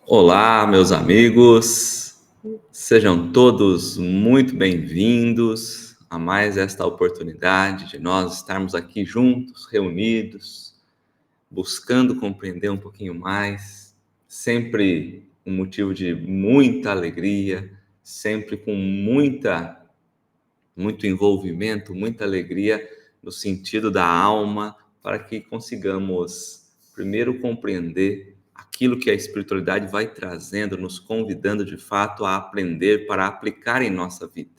Olá, meus amigos, sejam todos muito bem-vindos a mais esta oportunidade de nós estarmos aqui juntos, reunidos, buscando compreender um pouquinho mais, sempre um motivo de muita alegria, sempre com muito envolvimento, muita alegria no sentido da alma, para que consigamos primeiro compreender aquilo que a espiritualidade vai trazendo, nos convidando de fato a aprender para aplicar em nossa vida.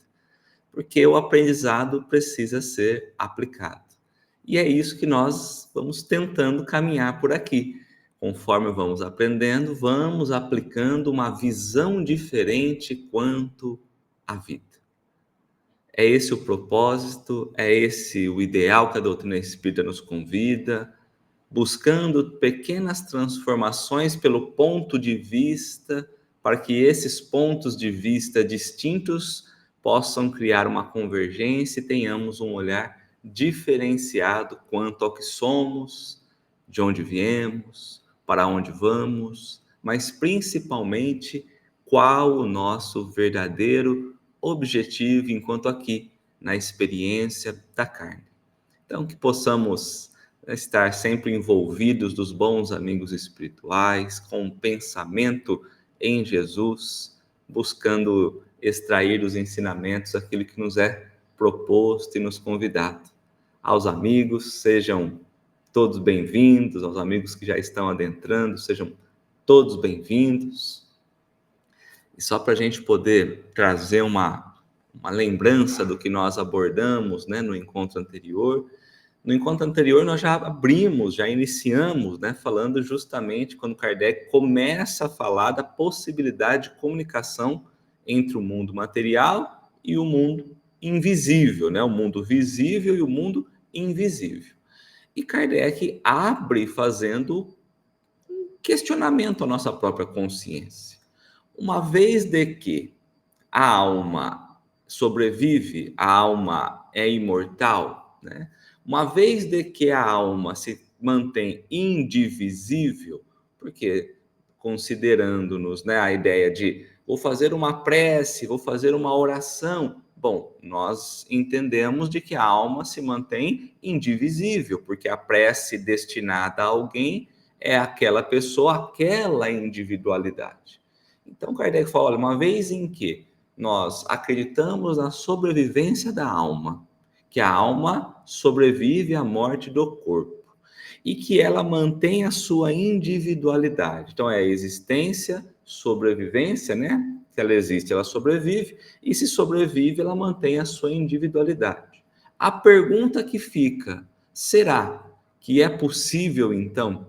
Porque o aprendizado precisa ser aplicado. E é isso que nós vamos tentando caminhar por aqui. Conforme vamos aprendendo, vamos aplicando uma visão diferente quanto à vida. É esse o propósito, é esse o ideal que a doutrina espírita nos convida, buscando pequenas transformações pelo ponto de vista, para que esses pontos de vista distintos possam criar uma convergência e tenhamos um olhar diferenciado quanto ao que somos, de onde viemos, para onde vamos, mas principalmente qual o nosso verdadeiro objetivo enquanto aqui na experiência da carne. Então, que possamos estar sempre envolvidos dos bons amigos espirituais, com um pensamento em Jesus, buscando extrair dos ensinamentos aquilo que nos é proposto e nos convidado. Aos amigos, sejam todos bem-vindos, aos amigos que já estão adentrando, sejam todos bem-vindos. E só para a gente poder trazer uma lembrança do que nós abordamos, né, no encontro anterior. No encontro anterior, nós já abrimos, já iniciamos, né, falando justamente quando Kardec começa a falar da possibilidade de comunicação entre o mundo material e o mundo invisível, né, o mundo visível e o mundo invisível. E Kardec abre fazendo um questionamento à nossa própria consciência. Uma vez de que a alma sobrevive, a alma é imortal, né? Uma vez de que a alma se mantém indivisível, porque considerando-nos, né, a ideia de vou fazer uma prece, vou fazer uma oração, bom, nós entendemos de que a alma se mantém indivisível, porque a prece destinada a alguém é aquela pessoa, aquela individualidade. Então Kardec fala, olha, uma vez em que nós acreditamos na sobrevivência da alma, que a alma sobrevive à morte do corpo e que ela mantém a sua individualidade. Então é a existência, sobrevivência, né? Se ela existe, ela sobrevive, e se sobrevive, ela mantém a sua individualidade. A pergunta que fica, será que é possível, então,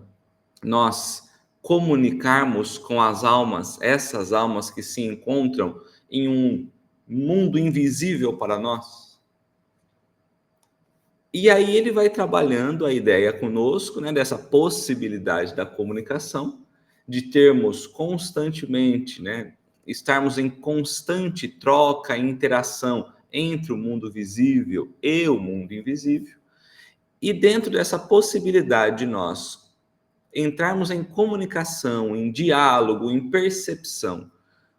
nós comunicarmos com as almas, essas almas que se encontram em um mundo invisível para nós? E aí ele vai trabalhando a ideia conosco, né, dessa possibilidade da comunicação, de termos constantemente, né, estarmos em constante troca e interação entre o mundo visível e o mundo invisível. E dentro dessa possibilidade de nós entrarmos em comunicação, em diálogo, em percepção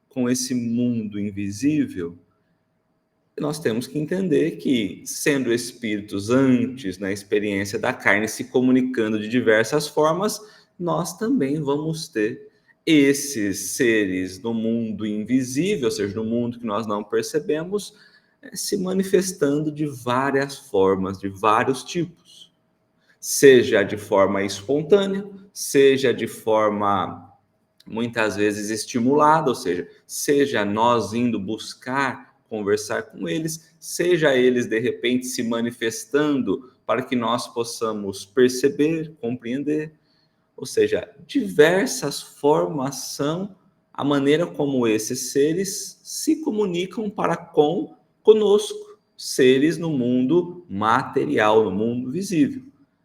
com esse mundo invisível, nós temos que entender que, sendo espíritos antes na experiência da carne, se comunicando de diversas formas, nós também vamos ter esses seres no mundo invisível, ou seja, no mundo que nós não percebemos, se manifestando de várias formas, de vários tipos. Seja de forma espontânea, seja de forma muitas vezes estimulada, ou seja nós indo buscar conversar com eles, seja eles de repente se manifestando para que nós possamos perceber, compreender, ou seja, diversas formas são a maneira como esses seres se comunicam para conosco, seres no mundo material, no mundo visível.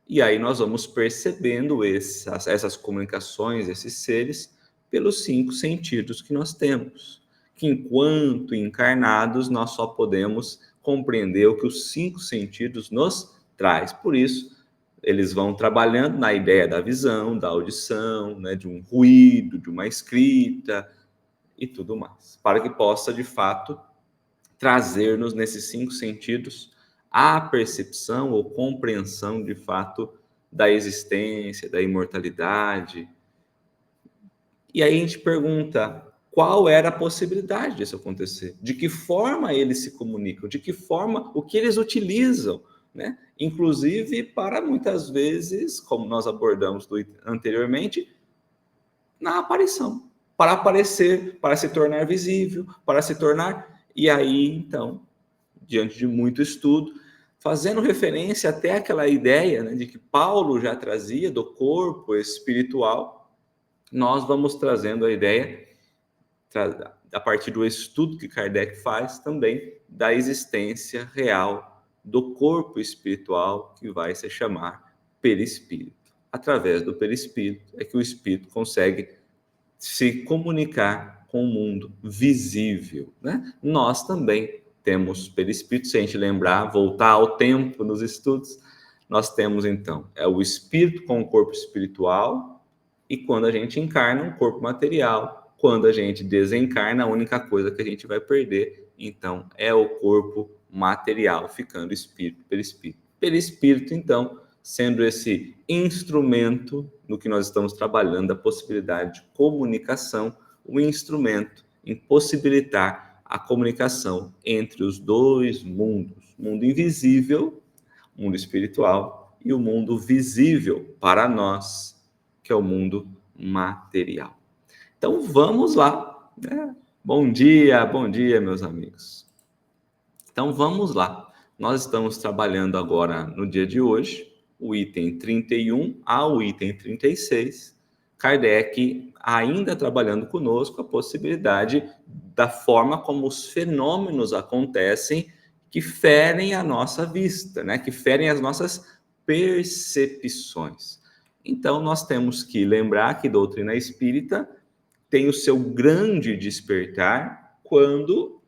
E aí nós vamos percebendo essas comunicações, esses seres, pelos 5 sentidos que nós temos, que enquanto encarnados nós só podemos compreender o que os 5 sentidos nos traz. Por isso, eles vão trabalhando na ideia da visão, da audição, né, de um ruído, de uma escrita e tudo mais, para que possa, de fato, trazer-nos nesses 5 sentidos a percepção ou compreensão, de fato, da existência, da imortalidade. E aí a gente pergunta, qual era a possibilidade disso acontecer? De que forma eles se comunicam? De que forma, o que eles utilizam, né? Inclusive para muitas vezes, como nós abordamos anteriormente, na aparição, para aparecer, para se tornar visível, para se tornar... E aí, então, diante de muito estudo, fazendo referência até àquela ideia, né, de que Paulo já trazia do corpo espiritual, nós vamos trazendo a ideia, a partir do estudo que Kardec faz também, da existência real do corpo espiritual, que vai se chamar perispírito. Através do perispírito é que o espírito consegue se comunicar com o mundo visível, né? Nós também temos perispírito, se a gente lembrar, voltar ao tempo nos estudos, nós temos então, o espírito com o corpo espiritual, e quando a gente encarna, um corpo material. Quando a gente desencarna, a única coisa que a gente vai perder, então, é o corpo material, ficando espírito, perispírito. Perispírito, então, sendo esse instrumento no que nós estamos trabalhando, a possibilidade de comunicação, o instrumento em possibilitar a comunicação entre os dois mundos, o mundo invisível, o mundo espiritual, e o mundo visível para nós, que é o mundo material. Então vamos lá, né? Bom dia, meus amigos. Então vamos lá. Nós estamos trabalhando agora, no dia de hoje, o item 31 ao item 36. Kardec ainda trabalhando conosco a possibilidade da forma como os fenômenos acontecem que ferem a nossa vista, né? Que ferem as nossas percepções. Então, nós temos que lembrar que a doutrina espírita tem o seu grande despertar quando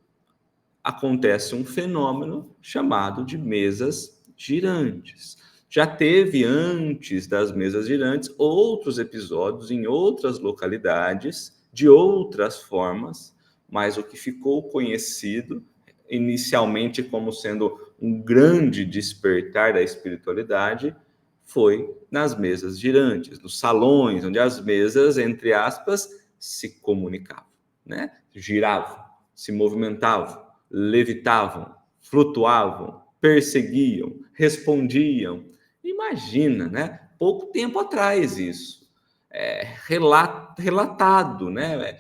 acontece um fenômeno chamado de mesas girantes. Já teve, antes das mesas girantes, outros episódios em outras localidades, de outras formas, mas o que ficou conhecido inicialmente como sendo um grande despertar da espiritualidade foi nas mesas girantes, nos salões, onde as mesas, entre aspas, se comunicavam, né? Giravam, se movimentavam, levitavam, flutuavam, perseguiam, respondiam. Imagina, né? Pouco tempo atrás isso. Relatado, né?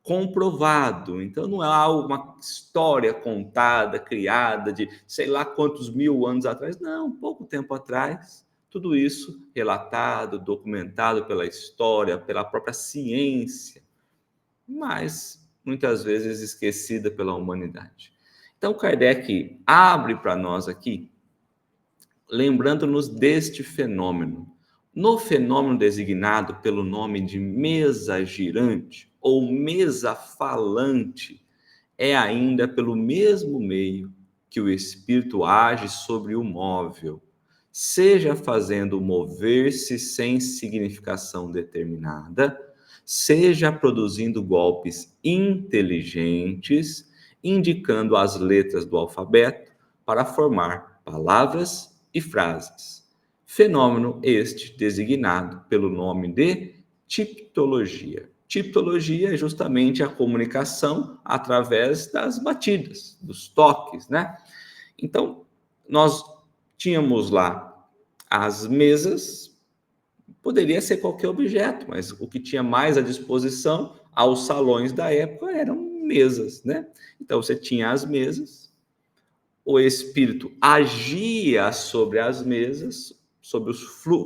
Comprovado. Então não é uma história contada, criada de sei lá quantos mil anos atrás. Não, pouco tempo atrás. Tudo isso relatado, documentado pela história, pela própria ciência, mas muitas vezes esquecida pela humanidade. Então Kardec abre para nós aqui, lembrando-nos deste fenômeno. No fenômeno designado pelo nome de mesa girante ou mesa falante, é ainda pelo mesmo meio que o espírito age sobre o móvel, seja fazendo mover-se sem significação determinada, seja produzindo golpes inteligentes, indicando as letras do alfabeto para formar palavras e frases. Fenômeno este designado pelo nome de tipologia. Tipologia é justamente a comunicação através das batidas, dos toques, né? Então, nós tínhamos lá as mesas, poderia ser qualquer objeto, mas o que tinha mais à disposição aos salões da época eram mesas, né? Então, você tinha as mesas, o espírito agia sobre as mesas, sobre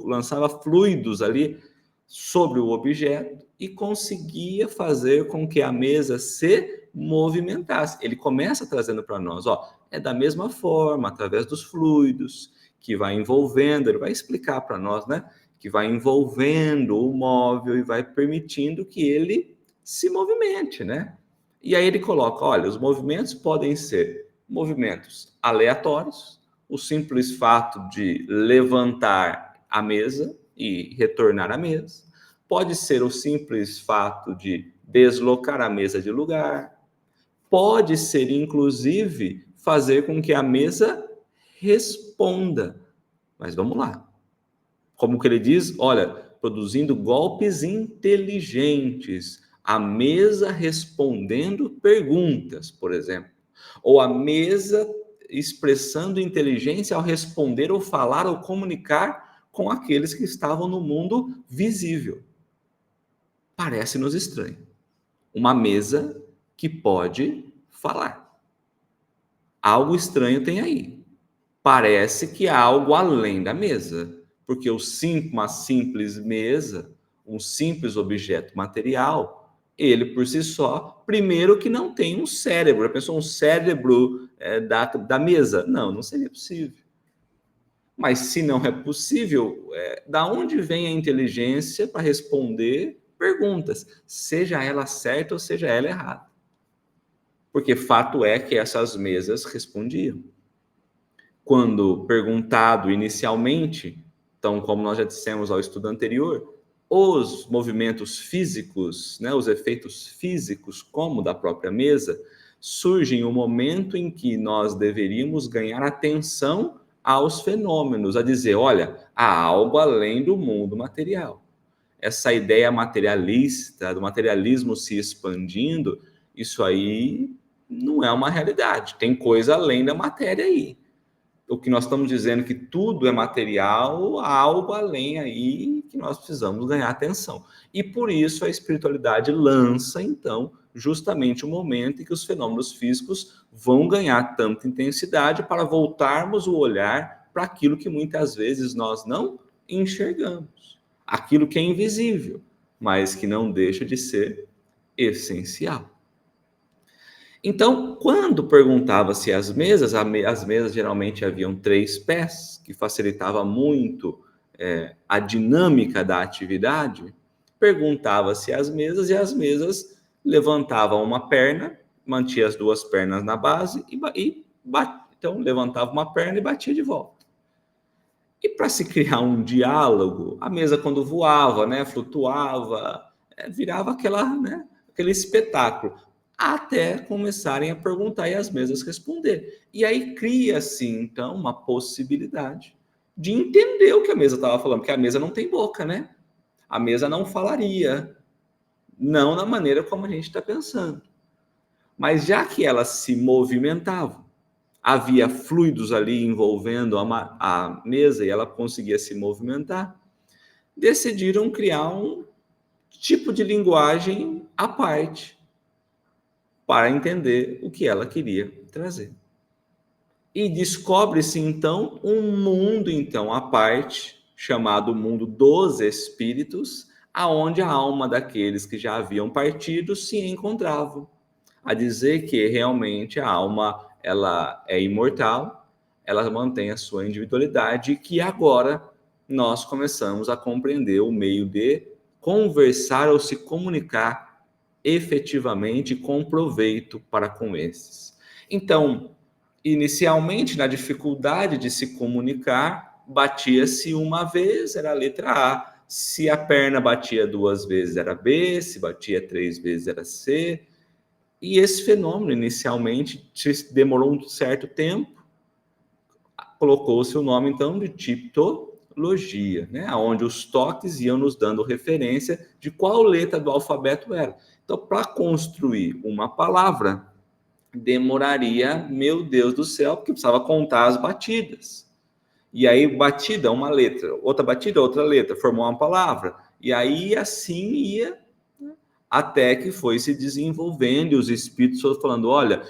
lançava fluidos ali sobre o objeto e conseguia fazer com que a mesa se movimentasse. Ele começa trazendo para nós, é da mesma forma, através dos fluidos, que vai envolvendo, ele vai explicar para nós, né? Que vai envolvendo o móvel e vai permitindo que ele se movimente, né? E aí ele coloca, olha, os movimentos podem ser movimentos aleatórios, o simples fato de levantar à mesa e retornar à mesa. Pode ser o simples fato de deslocar a mesa de lugar. Pode ser, inclusive, fazer com que a mesa responda. Mas vamos lá. Como que ele diz? Olha, produzindo golpes inteligentes. A mesa respondendo perguntas, por exemplo. Ou a mesa expressando inteligência ao responder ou falar ou comunicar com aqueles que estavam no mundo visível. Parece-nos estranho. Uma mesa que pode falar. Algo estranho tem aí. Parece que há algo além da mesa, porque uma simples mesa, um simples objeto material, ele por si só, primeiro que não tem um cérebro. Já pensou um cérebro da mesa? Não, não seria possível. Mas se não é possível, da onde vem a inteligência para responder perguntas, seja ela certa ou seja ela errada? Porque fato é que essas mesas respondiam. Quando perguntado inicialmente, então, como nós já dissemos ao estudo anterior, os movimentos físicos, né, os efeitos físicos, como da própria mesa, surgem no momento em que nós deveríamos ganhar atenção aos fenômenos, a dizer, olha, há algo além do mundo material. Essa ideia materialista, do materialismo se expandindo, isso aí não é uma realidade. Tem coisa além da matéria aí. O que nós estamos dizendo que tudo é material, há algo além aí que nós precisamos ganhar atenção. E por isso a espiritualidade lança, então, justamente o momento em que os fenômenos físicos vão ganhar tanta intensidade para voltarmos o olhar para aquilo que muitas vezes nós não enxergamos. Aquilo que é invisível, mas que não deixa de ser essencial. Então, quando perguntava-se as mesas geralmente haviam 3 pés, que facilitava muito a dinâmica da atividade. Perguntava-se às mesas e as mesas levantavam uma perna, mantia as 2 pernas na base então levantava uma perna e batia de volta. E para se criar um diálogo, a mesa quando voava, né, flutuava, virava aquele espetáculo até começarem a perguntar e as mesas responder. E aí cria-se, então, uma possibilidade de entender o que a mesa estava falando, porque a mesa não tem boca, né? A mesa não falaria, não na maneira como a gente está pensando. Mas já que elas se movimentavam, havia fluidos ali envolvendo a mesa e ela conseguia se movimentar, decidiram criar um tipo de linguagem à parte, para entender o que ela queria trazer. E descobre-se, então, um mundo, então, à parte, chamado mundo dos espíritos, aonde a alma daqueles que já haviam partido se encontravam. A dizer que realmente a alma ela é imortal, ela mantém a sua individualidade e que agora nós começamos a compreender o meio de conversar ou se comunicar efetivamente com proveito para com esses. Então, inicialmente, na dificuldade de se comunicar, batia-se uma vez, era a letra A. Se a perna batia 2 vezes, era B. Se batia 3 vezes, era C. E esse fenômeno, inicialmente, demorou um certo tempo, colocou-se o nome, então, de tiptologia, né? Onde os toques iam nos dando referência de qual letra do alfabeto era. Então, para construir uma palavra, demoraria, meu Deus do céu, porque precisava contar as batidas. E aí, batida, uma letra, outra batida, outra letra, formou uma palavra. E aí, assim ia, até que foi se desenvolvendo e os espíritos foram falando, olha,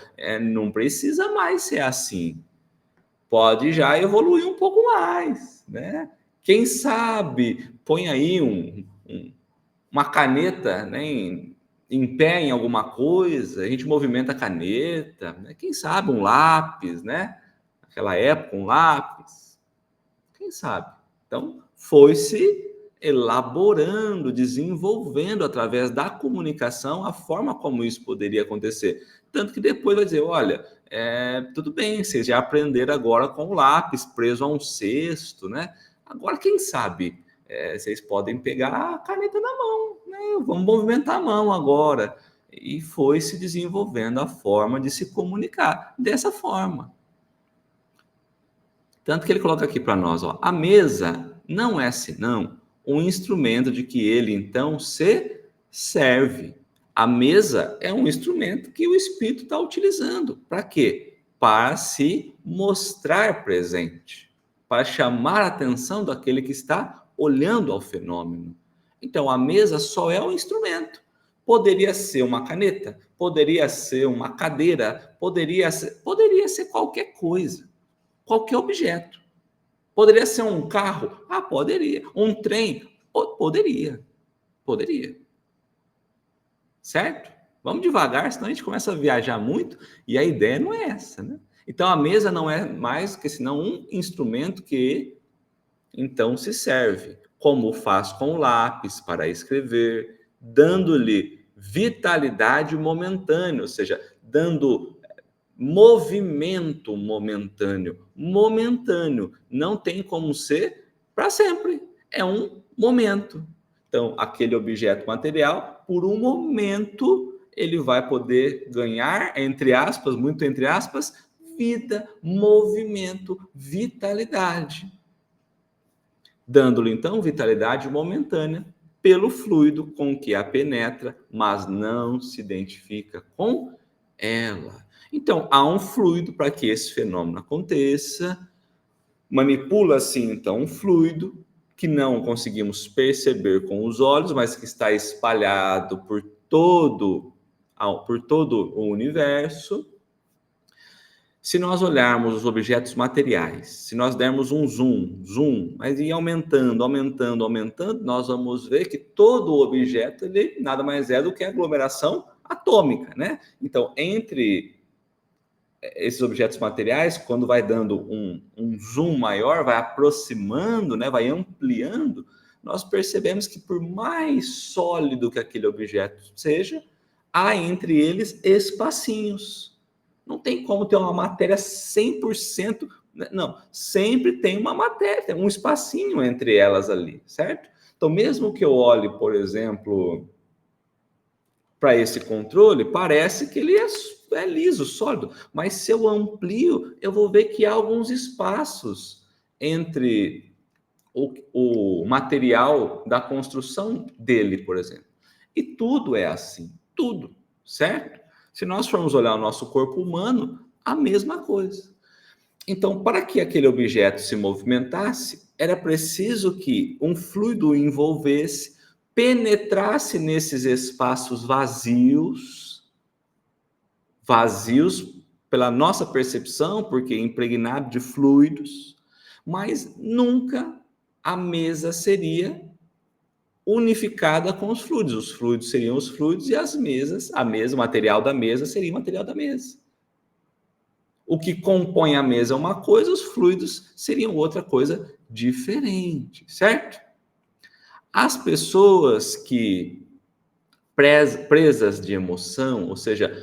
não precisa mais ser assim. Pode já evoluir um pouco mais, né? Quem sabe, põe aí uma caneta, né, em pé em alguma coisa, a gente movimenta a caneta, né? Quem sabe um lápis, né? Naquela época, um lápis. Quem sabe? Então, foi-se elaborando, desenvolvendo através da comunicação a forma como isso poderia acontecer. Tanto que depois vai dizer, olha, tudo bem, vocês já aprenderam agora com o lápis preso a um cesto, né? Agora, quem sabe, vocês podem pegar a caneta na mão, né? Vamos movimentar a mão agora. E foi se desenvolvendo a forma de se comunicar dessa forma. Tanto que ele coloca aqui para nós, ó, a mesa não é senão um instrumento de que ele então se serve. A mesa é um instrumento que o Espírito está utilizando. Para quê? Para se mostrar presente, para chamar a atenção daquele que está olhando ao fenômeno. Então, a mesa só é um instrumento. Poderia ser uma caneta, poderia ser uma cadeira, poderia ser qualquer coisa, qualquer objeto. Poderia ser um carro? Ah, poderia. Um trem? Poderia. Poderia. Certo? Vamos devagar, senão a gente começa a viajar muito e a ideia não é essa, né? Então a mesa não é mais que senão um instrumento que então se serve, como faz com o lápis para escrever, dando-lhe vitalidade momentânea, ou seja, dando movimento momentâneo, não tem como ser para sempre, é um momento. Então, aquele objeto material, por um momento, ele vai poder ganhar, entre aspas, muito entre aspas, vida, movimento, vitalidade. Dando-lhe, então, vitalidade momentânea pelo fluido com que a penetra, mas não se identifica com ela. Então, há um fluido para que esse fenômeno aconteça, manipula-se, então, um fluido que não conseguimos perceber com os olhos, mas que está espalhado por todo o universo. Se nós olharmos os objetos materiais, se nós dermos um zoom, mas ir aumentando, nós vamos ver que todo objeto, ele nada mais é do que a aglomeração atômica, né? Então, entre esses objetos materiais, quando vai dando um zoom maior, vai aproximando, né, vai ampliando, nós percebemos que por mais sólido que aquele objeto seja, há entre eles espacinhos. Não tem como ter uma matéria 100%, não, sempre tem uma matéria, tem um espacinho entre elas ali, certo? Então, mesmo que eu olhe, por exemplo, para esse controle, parece que ele é liso, sólido, mas se eu amplio, eu vou ver que há alguns espaços entre o material da construção dele, por exemplo. E tudo é assim, tudo, certo? Se nós formos olhar o nosso corpo humano, a mesma coisa. Então, para que aquele objeto se movimentasse, era preciso que um fluido o envolvesse, penetrasse nesses espaços vazios pela nossa percepção, porque impregnado de fluidos, mas nunca a mesa seria unificada com os fluidos seriam os fluidos e as mesas, o material da mesa seria o material da mesa. O que compõe a mesa é uma coisa, os fluidos seriam outra coisa diferente, certo? As pessoas que presas de emoção, ou seja,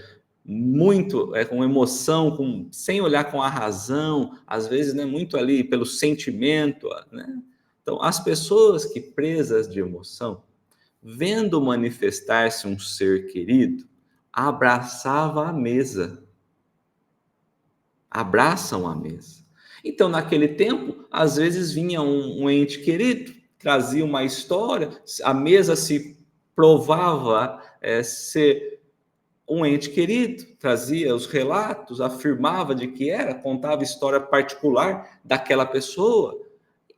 muito com emoção, sem olhar com a razão, às vezes, né, muito ali pelo sentimento, né? Então, as pessoas que presas de emoção, vendo manifestar-se um ser querido, abraçava a mesa. Abraçam a mesa. Então, naquele tempo, às vezes vinha um ente querido, trazia uma história, a mesa se provava ser um ente querido, trazia os relatos, afirmava de que era, contava história particular daquela pessoa,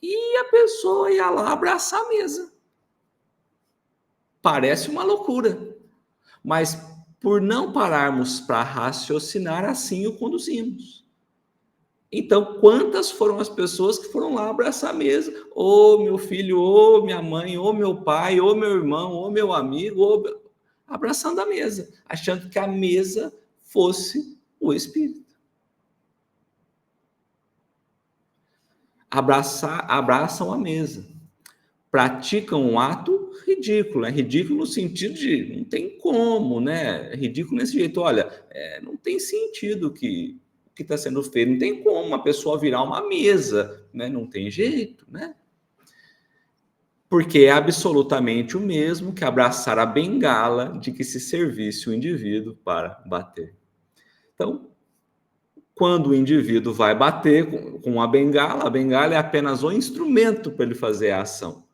e a pessoa ia lá abraçar a mesa. Parece uma loucura, mas por não pararmos para raciocinar, assim o conduzimos. Então, quantas foram as pessoas que foram lá abraçar a mesa? Ô, meu filho, ô, minha mãe, ô, meu pai, ô, meu irmão, ô, meu amigo, abraçando a mesa, achando que a mesa fosse o Espírito. Abraçam a mesa. Praticam um ato ridículo. É ridículo no sentido de não tem como, né? É ridículo nesse jeito. Olha, não tem sentido que está sendo feito. Não tem como uma pessoa virar uma mesa, né? Não tem jeito, né? Porque é absolutamente o mesmo que abraçar a bengala de que se servisse o indivíduo para bater. Então, quando o indivíduo vai bater com a bengala é apenas um instrumento para ele fazer a ação.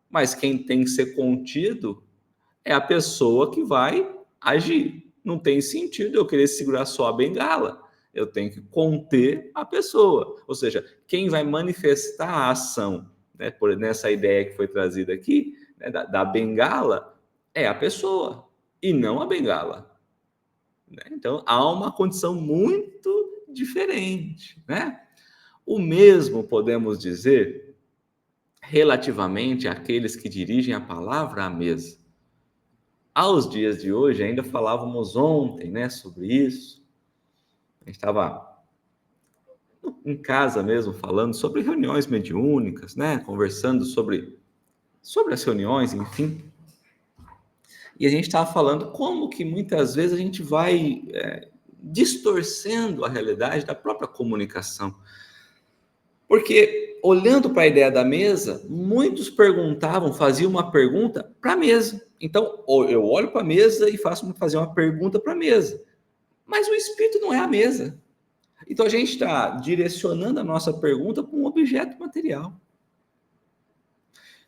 Mas quem tem que ser contido é a pessoa que vai agir. Não tem sentido eu querer segurar só a bengala. Eu tenho que conter a pessoa. Ou seja, quem vai manifestar a ação, né, nessa ideia que foi trazida aqui, né, da bengala, é a pessoa e não a bengala. Né? Então, há uma condição muito diferente. Né? O mesmo podemos dizer relativamente àqueles que dirigem a palavra à mesa. Aos dias de hoje, ainda falávamos ontem, né, sobre isso. A gente estava em casa mesmo falando sobre reuniões mediúnicas, né, conversando sobre as reuniões, enfim. E a gente estava falando como que muitas vezes a gente vai distorcendo a realidade da própria comunicação. Porque, olhando para a ideia da mesa, muitos perguntavam, faziam uma pergunta para a mesa. Então, eu olho para a mesa e faço fazer uma pergunta para a mesa. Mas o espírito não é a mesa. Então, a gente está direcionando a nossa pergunta para um objeto material.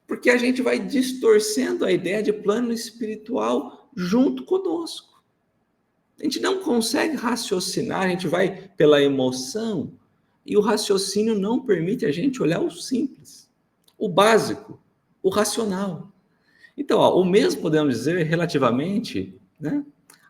Porque a gente vai distorcendo a ideia de plano espiritual junto conosco. A gente não consegue raciocinar, a gente vai pela emoção e o raciocínio não permite a gente olhar o simples, o básico, o racional. Então, o mesmo podemos dizer relativamente, né,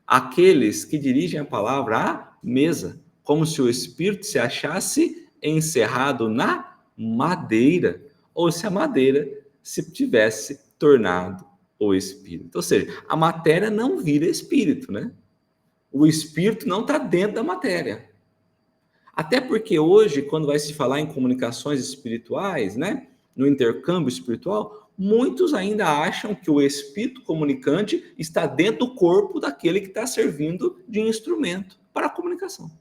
àqueles que dirigem a palavra à mesa, como se o espírito se achasse encerrado na madeira, ou se a madeira se tivesse tornado o espírito. Ou seja, a matéria não vira espírito, né? O espírito não está dentro da matéria. Até porque hoje, quando vai se falar em comunicações espirituais, né, no intercâmbio espiritual, muitos ainda acham que o espírito comunicante está dentro do corpo daquele que está servindo de instrumento para a comunicação.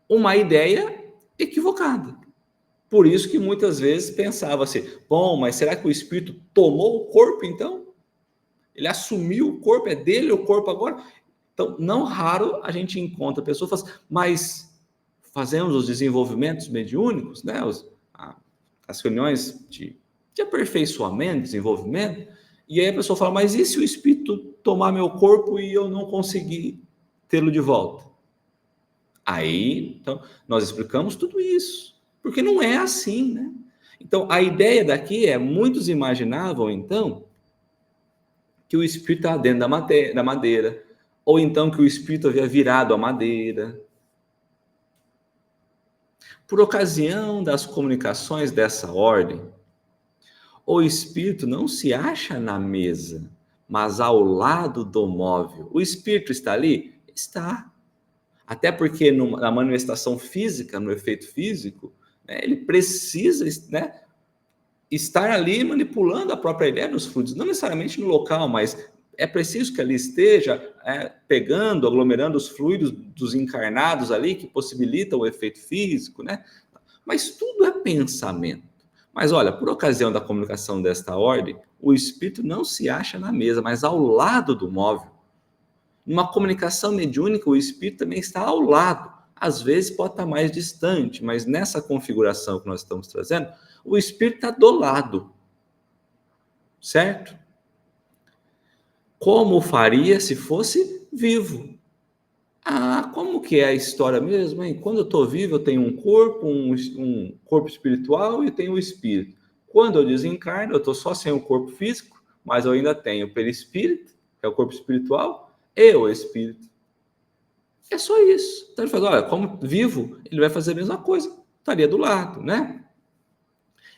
Uma ideia equivocada. Por isso que muitas vezes pensava assim, bom, mas será que o espírito tomou o corpo então? Ele assumiu o corpo, é dele o corpo agora? Então, não raro a gente encontra pessoas que falam assim, mas fazemos os desenvolvimentos mediúnicos, né? As reuniões de aperfeiçoamento, desenvolvimento, e aí a pessoa fala, mas e se o espírito tomar meu corpo e eu não conseguir tê-lo de volta? Aí, então, nós explicamos tudo isso, porque não é assim, né? Então, a ideia daqui é, muitos imaginavam, então, que o espírito estava dentro da madeira, ou então que o espírito havia virado a madeira. Por ocasião das comunicações dessa ordem, o espírito não se acha na mesa, mas ao lado do móvel. O espírito está ali? Está. Até porque na manifestação física, no efeito físico, né, ele precisa, né, estar ali manipulando a própria ideia dos fluidos, não necessariamente no local, mas é preciso que ali esteja pegando, aglomerando os fluidos dos encarnados ali, que possibilitam o efeito físico, né? Mas tudo é pensamento. Mas olha, por ocasião da comunicação desta ordem, o espírito não se acha na mesa, mas ao lado do móvel. Numa comunicação mediúnica, o espírito também está ao lado. Às vezes pode estar mais distante, mas nessa configuração que nós estamos trazendo, o espírito está do lado. Certo? Como faria se fosse vivo? Ah, como que é a história mesmo, hein? Quando eu estou vivo, eu tenho um corpo espiritual e tenho o espírito. Quando eu desencarno, eu estou só sem o corpo físico, mas eu ainda tenho o perispírito, que é o corpo espiritual, e o espírito. É só isso. Então ele fala, olha, como vivo, ele vai fazer a mesma coisa, estaria do lado, né?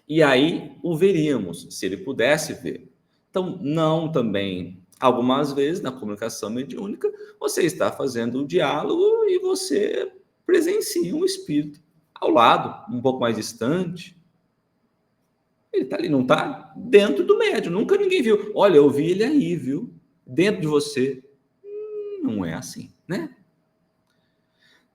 E aí o veríamos, se ele pudesse ver. Então, não também, algumas vezes na comunicação mediúnica, você está fazendo o diálogo e você presencia um espírito ao lado, um pouco mais distante. Ele está ali, não está? Dentro do médium, nunca ninguém viu. Olha, eu vi ele aí, viu? Dentro de você. Não é assim, né?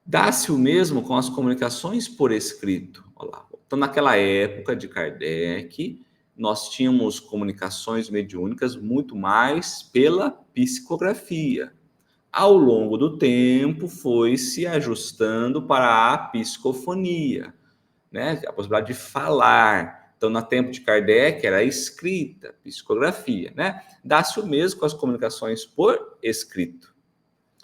Dá-se o mesmo com as comunicações por escrito. Olha lá, Então, naquela época de Kardec, nós tínhamos comunicações mediúnicas muito mais pela psicografia. Ao longo do tempo, foi se ajustando para a psicofonia, né? A possibilidade de falar. Então, no tempo de Kardec, era a escrita, psicografia, né? Dá-se o mesmo com as comunicações por escrito.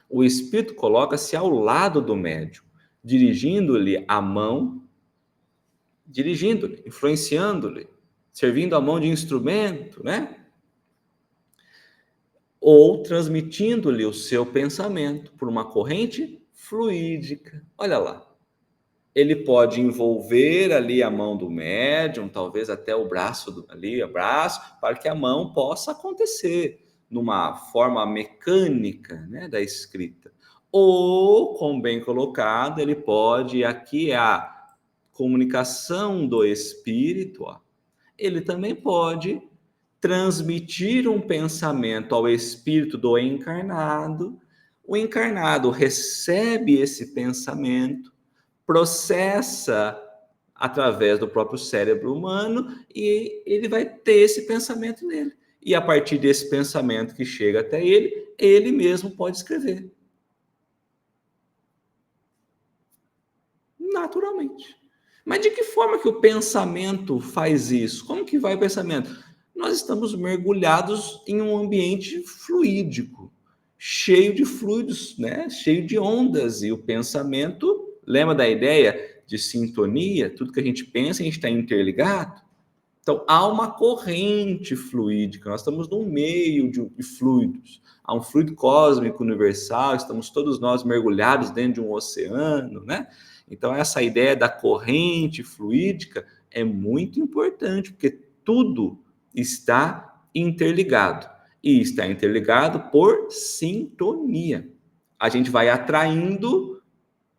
O espírito coloca-se ao lado do médium, dirigindo-lhe a mão, dirigindo-lhe, influenciando-lhe, servindo a mão de instrumento, né? Ou transmitindo-lhe o seu pensamento por uma corrente fluídica. Olha lá. Ele pode envolver ali a mão do médium, talvez até o braço ali, o braço, para que a mão possa acontecer numa forma mecânica, né, da escrita. Ou, como bem colocado, ele pode, aqui é a comunicação do espírito, ó, ele também pode transmitir um pensamento ao espírito do encarnado. O encarnado recebe esse pensamento, processa através do próprio cérebro humano e ele vai ter esse pensamento nele. E a partir desse pensamento que chega até ele, ele mesmo pode escrever. Naturalmente. Mas de que forma que o pensamento faz isso? Como que vai o pensamento? Nós estamos mergulhados em um ambiente fluídico, cheio de fluidos, né? Cheio de ondas. E o pensamento, lembra da ideia de sintonia? Tudo que a gente pensa, a gente está interligado. Então, há uma corrente fluídica, nós estamos no meio de fluidos. Há um fluido cósmico universal, estamos todos nós mergulhados dentro de um oceano, né? Então, essa ideia da corrente fluídica é muito importante, porque tudo está interligado. E está interligado por sintonia. A gente vai atraindo,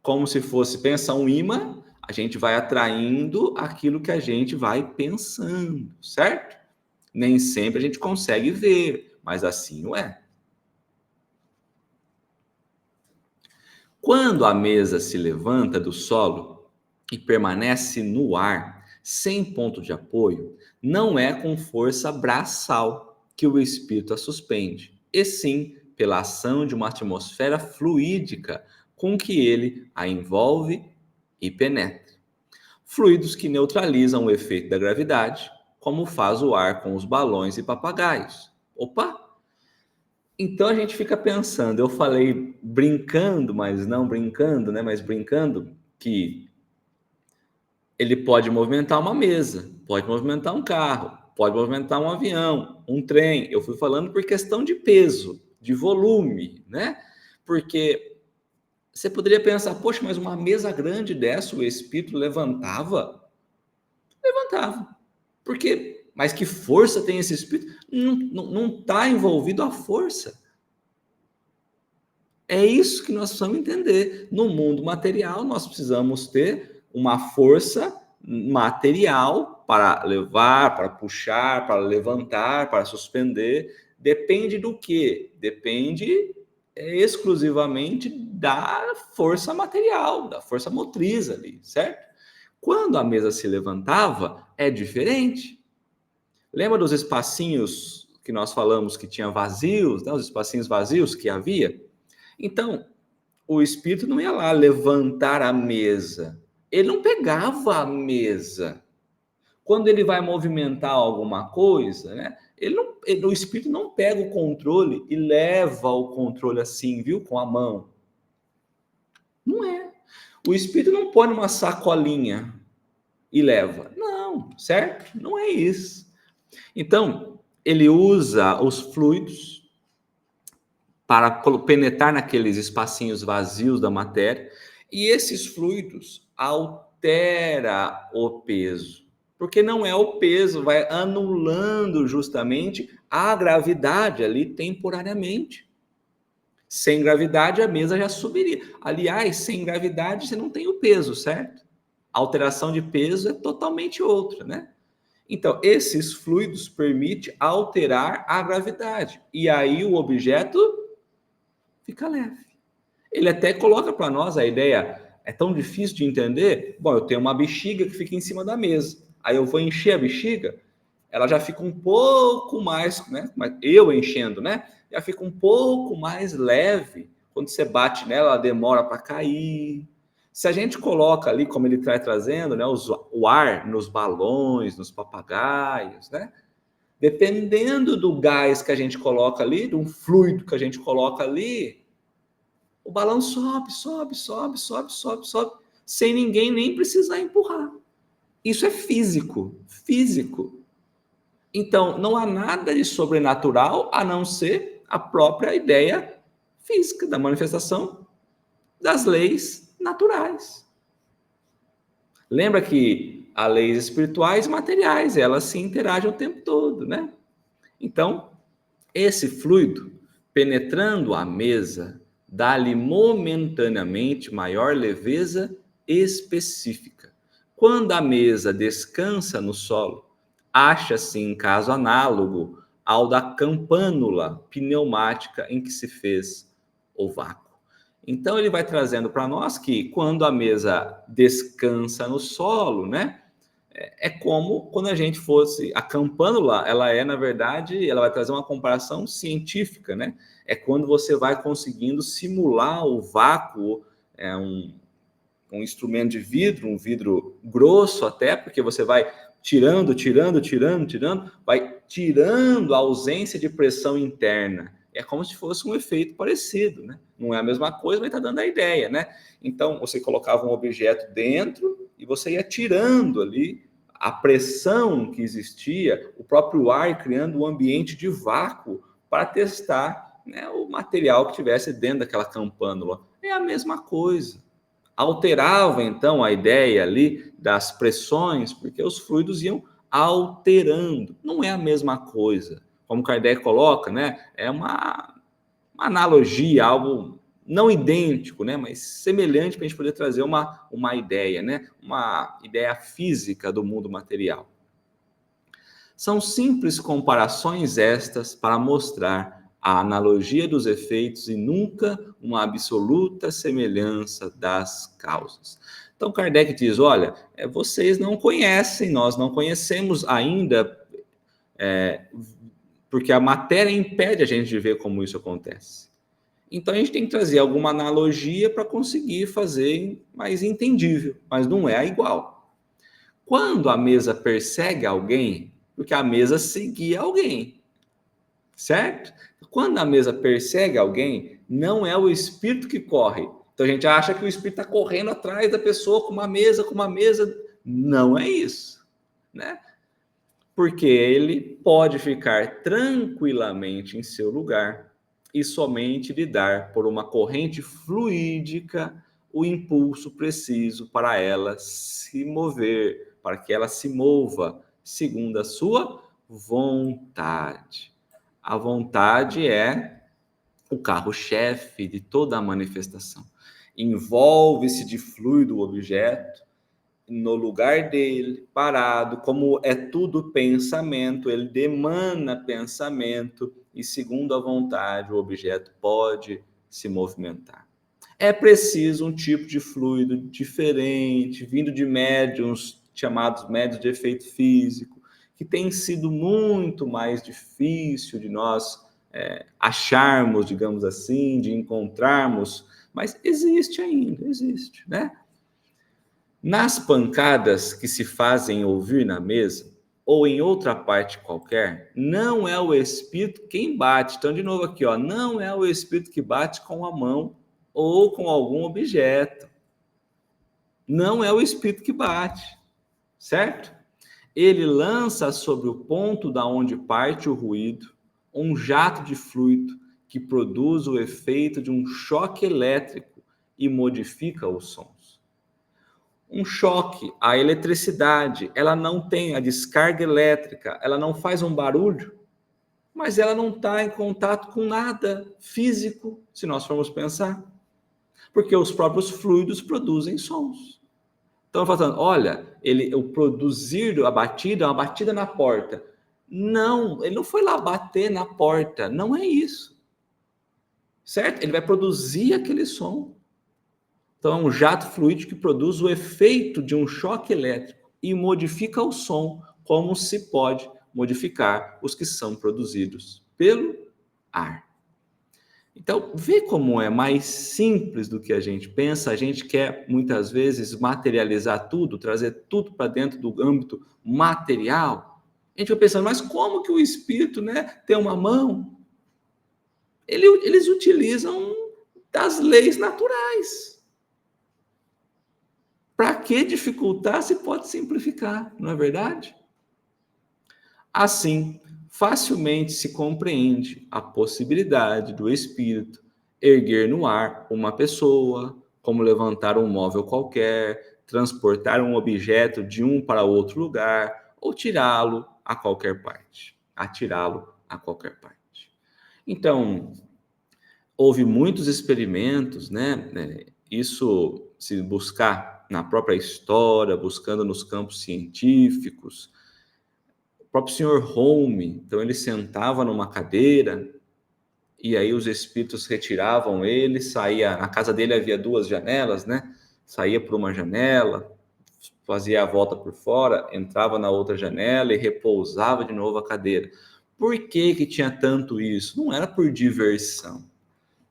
como se fosse, pensa um imã, a gente vai atraindo aquilo que a gente vai pensando, certo? Nem sempre a gente consegue ver, mas assim o é. Quando a mesa se levanta do solo e permanece no ar, sem ponto de apoio, não é com força braçal que o espírito a suspende, e sim pela ação de uma atmosfera fluídica com que ele a envolve e penetra. Fluidos que neutralizam o efeito da gravidade, como faz o ar com os balões e papagaios. Opa! Então a gente fica pensando, eu falei brincando, mas não brincando, né? Mas brincando que ele pode movimentar uma mesa, pode movimentar um carro, pode movimentar um avião, um trem. Eu fui falando por questão de peso, de volume, né? Porque você poderia pensar, poxa, mas uma mesa grande dessa, o espírito levantava? Levantava. Porque, mas que força tem esse espírito? Não está envolvido a força. É isso que nós precisamos entender. No mundo material, nós precisamos ter uma força material para levar, para puxar, para levantar, para suspender. Depende do quê? Depende exclusivamente da força material, da força motriz ali, certo? Quando a mesa se levantava, é diferente. Lembra dos espacinhos que nós falamos que tinha vazios, né? Os espacinhos vazios que havia? Então, o espírito não ia lá levantar a mesa. Ele não pegava a mesa. Quando ele vai movimentar alguma coisa, né? O espírito não pega o controle e leva o controle assim, viu? Com a mão. Não é. O espírito não põe numa sacolinha e leva. Não, certo? Não é isso. Então, ele usa os fluidos para penetrar naqueles espacinhos vazios da matéria, e esses fluidos altera o peso, porque não é o peso, vai anulando justamente a gravidade ali temporariamente. Sem gravidade, a mesa já subiria. Aliás, sem gravidade, você não tem o peso, certo? A alteração de peso é totalmente outra, né? Então, esses fluidos permitem alterar a gravidade. E aí o objeto fica leve. Ele até coloca para nós a ideia É tão difícil de entender? Bom, eu tenho uma bexiga que fica em cima da mesa. Aí eu vou encher a bexiga, ela já fica um pouco mais, né? Eu enchendo, né? Já fica um pouco mais leve. Quando você bate nela, ela demora para cair. Se a gente coloca ali, como ele está trazendo, né, o ar nos balões, nos papagaios, né? Dependendo do gás que a gente coloca ali, do fluido que a gente coloca ali, o balão sobe, sobe, sobe, sobe, sobe, sobe, sem ninguém nem precisar empurrar. Isso é físico, físico. Então, não há nada de sobrenatural a não ser a própria ideia física da manifestação das leis naturais. Lembra que há leis espirituais e materiais, elas se interagem o tempo todo, né? Então, esse fluido, penetrando a mesa, dá-lhe momentaneamente maior leveza específica. Quando a mesa descansa no solo, acha-se em caso análogo ao da campânula pneumática em que se fez o vácuo. Então ele vai trazendo para nós que quando a mesa descansa no solo, né? É como quando a gente fosse a campânula, ela é na verdade, ela vai trazer uma comparação científica, né? É quando você vai conseguindo simular o vácuo, é um instrumento de vidro, um vidro grosso até, porque você vai tirando, tirando, tirando, tirando, vai tirando a ausência de pressão interna. É como se fosse um efeito parecido, né? Não é a mesma coisa, mas está dando a ideia, né? Então, você colocava um objeto dentro e você ia tirando ali a pressão que existia, o próprio ar criando um ambiente de vácuo para testar, né, o material que tivesse dentro daquela campânula. É a mesma coisa. Alterava então a ideia ali das pressões, porque os fluidos iam alterando. Não é a mesma coisa. Como Kardec coloca, né? É uma analogia, algo não idêntico, né? Mas semelhante para a gente poder trazer uma ideia, né? Uma ideia física do mundo material. São simples comparações estas para mostrar a analogia dos efeitos e nunca uma absoluta semelhança das causas. Então, Kardec diz, olha, vocês não conhecem, nós não conhecemos ainda, porque a matéria impede a gente de ver como isso acontece. Então, a gente tem que trazer alguma analogia para conseguir fazer mais entendível, mas não é igual. Quando a mesa persegue alguém, porque a mesa seguia alguém, certo? Quando a mesa persegue alguém, não é o espírito que corre. Então a gente acha que o espírito está correndo atrás da pessoa com uma mesa, com uma mesa. Não é isso, né? Porque ele pode ficar tranquilamente em seu lugar e somente lhe dar por uma corrente fluídica o impulso preciso para ela se mover, para que ela se mova segundo a sua vontade. A vontade é o carro-chefe de toda a manifestação. Envolve-se de fluido o objeto, no lugar dele, parado, como é tudo pensamento, ele demanda pensamento e, segundo a vontade, o objeto pode se movimentar. É preciso um tipo de fluido diferente, vindo de médiums chamados médiums de efeito físico, que tem sido muito mais difícil de nós acharmos, digamos assim, de encontrarmos, mas existe ainda, existe, né? Nas pancadas que se fazem ouvir na mesa, ou em outra parte qualquer, não é o espírito quem bate. Então, de novo aqui, ó, não é o espírito que bate com a mão ou com algum objeto. Não é o espírito que bate, certo? Ele lança sobre o ponto da onde parte o ruído um jato de fluido que produz o efeito de um choque elétrico e modifica os sons. Um choque, a eletricidade, ela não tem a descarga elétrica, ela não faz um barulho, mas ela não está em contato com nada físico, se nós formos pensar, porque os próprios fluidos produzem sons. Então, falando, olha, o produzir a batida é uma batida na porta. Não, ele não foi lá bater na porta, não é isso. Certo? Ele vai produzir aquele som. Então, é um jato fluídico que produz o efeito de um choque elétrico e modifica o som, como se pode modificar os que são produzidos pelo ar. Então, vê como é mais simples do que a gente pensa. A gente quer, muitas vezes, materializar tudo, trazer tudo para dentro do âmbito material. A gente vai pensando, mas como que o espírito, né, tem uma mão? Eles utilizam das leis naturais. Para que dificultar se pode simplificar, não é verdade? Assim, facilmente se compreende a possibilidade do espírito erguer no ar uma pessoa, como levantar um móvel qualquer, transportar um objeto de um para outro lugar ou tirá-lo a qualquer parte, atirá-lo a qualquer parte. Então, houve muitos experimentos, né? Isso, se buscar na própria história, buscando nos campos científicos, o próprio senhor Home, então ele sentava numa cadeira e aí os espíritos retiravam ele, saía, na casa dele havia duas janelas, né? Saía por uma janela, fazia a volta por fora, entrava na outra janela e repousava de novo a cadeira. Por que que tinha tanto isso? Não era por diversão.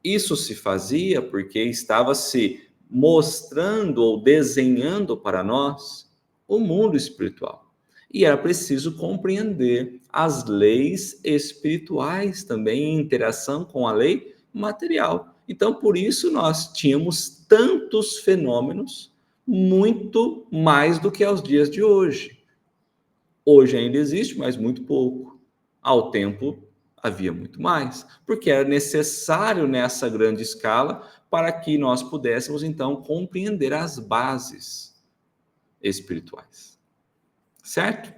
Isso se fazia porque estava se mostrando ou desenhando para nós o mundo espiritual. E era preciso compreender as leis espirituais também em interação com a lei material. Então, por isso, nós tínhamos tantos fenômenos, muito mais do que aos dias de hoje. Hoje ainda existe, mas muito pouco. Ao tempo, havia muito mais, porque era necessário nessa grande escala para que nós pudéssemos, então, compreender as bases espirituais. Certo?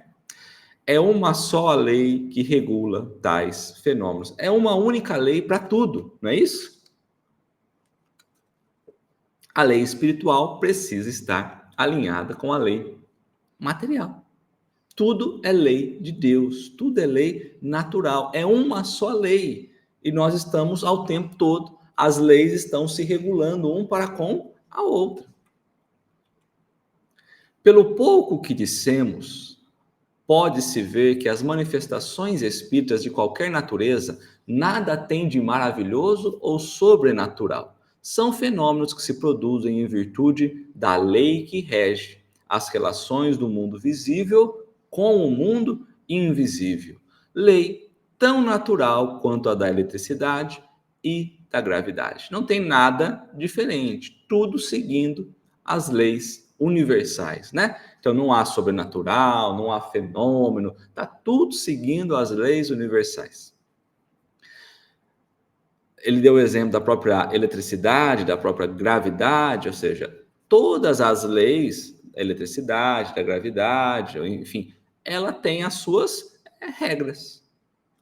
É uma só a lei que regula tais fenômenos. É uma única lei para tudo, não é isso? A lei espiritual precisa estar alinhada com a lei material. Tudo é lei de Deus, tudo é lei natural, é uma só lei. E nós estamos ao tempo todo, as leis estão se regulando um para com a outra. Pelo pouco que dissemos, pode-se ver que as manifestações espíritas de qualquer natureza nada têm de maravilhoso ou sobrenatural. São fenômenos que se produzem em virtude da lei que rege as relações do mundo visível com o mundo invisível. Lei tão natural quanto a da eletricidade e da gravidade. Não tem nada diferente, tudo seguindo as leis universais, né? Então não há sobrenatural, não há fenômeno, está tudo seguindo as leis universais. Ele deu o exemplo da própria eletricidade, da própria gravidade, ou seja, todas as leis da eletricidade, da gravidade, enfim, ela tem as suas regras,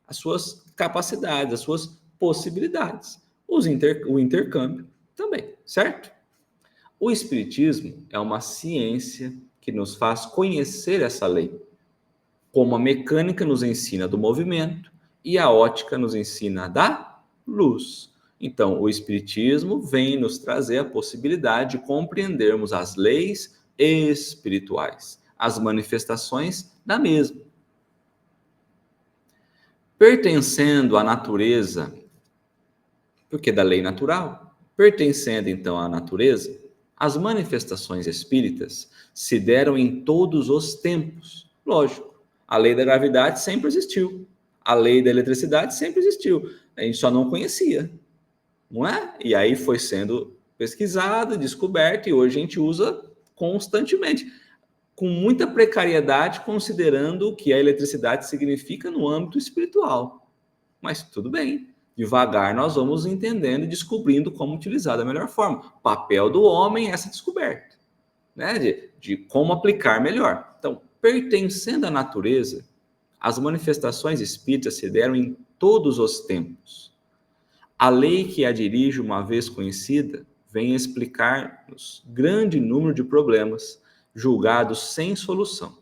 as suas capacidades, as suas possibilidades. O intercâmbio também, certo? O Espiritismo é uma ciência que nos faz conhecer essa lei, como a mecânica nos ensina do movimento e a ótica nos ensina da luz. Então, o Espiritismo vem nos trazer a possibilidade de compreendermos as leis espirituais, as manifestações da mesma. Pertencendo à natureza, porque da lei natural, pertencendo então à natureza, as manifestações espíritas se deram em todos os tempos. Lógico, a lei da gravidade sempre existiu, a lei da eletricidade sempre existiu, a gente só não conhecia, não é? E aí foi sendo pesquisado, descoberto, e hoje a gente usa constantemente, com muita precariedade, considerando o que a eletricidade significa no âmbito espiritual. Mas tudo bem, devagar nós vamos entendendo e descobrindo como utilizar da melhor forma. O papel do homem é essa descoberta, né? De como aplicar melhor. Então, pertencendo à natureza, as manifestações espíritas se deram em todos os tempos. A lei que a dirige, uma vez conhecida, vem explicar-nos grande número de problemas julgados sem solução.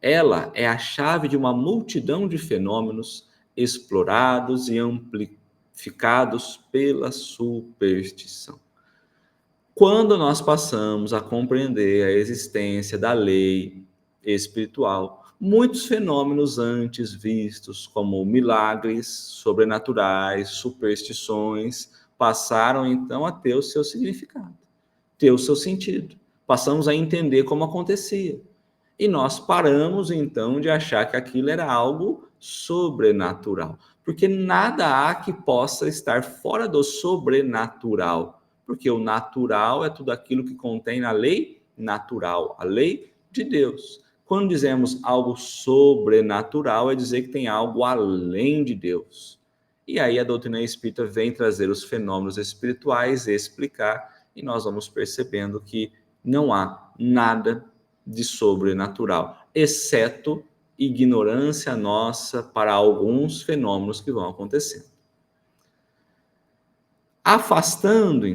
Ela é a chave de uma multidão de fenômenos explorados e amplificados pela superstição. Quando nós passamos a compreender a existência da lei espiritual, muitos fenômenos antes vistos como milagres sobrenaturais, superstições, passaram então a ter o seu significado, ter o seu sentido. Passamos a entender como acontecia. E nós paramos então de achar que aquilo era algo sobrenatural, porque nada há que possa estar fora do sobrenatural, porque o natural é tudo aquilo que contém na lei natural, a lei de Deus. Quando dizemos algo sobrenatural, é dizer que tem algo além de Deus. E aí a doutrina espírita vem trazer os fenômenos espirituais, explicar, e nós vamos percebendo que não há nada de sobrenatural, exceto ignorância nossa para alguns fenômenos que vão acontecendo. Afastado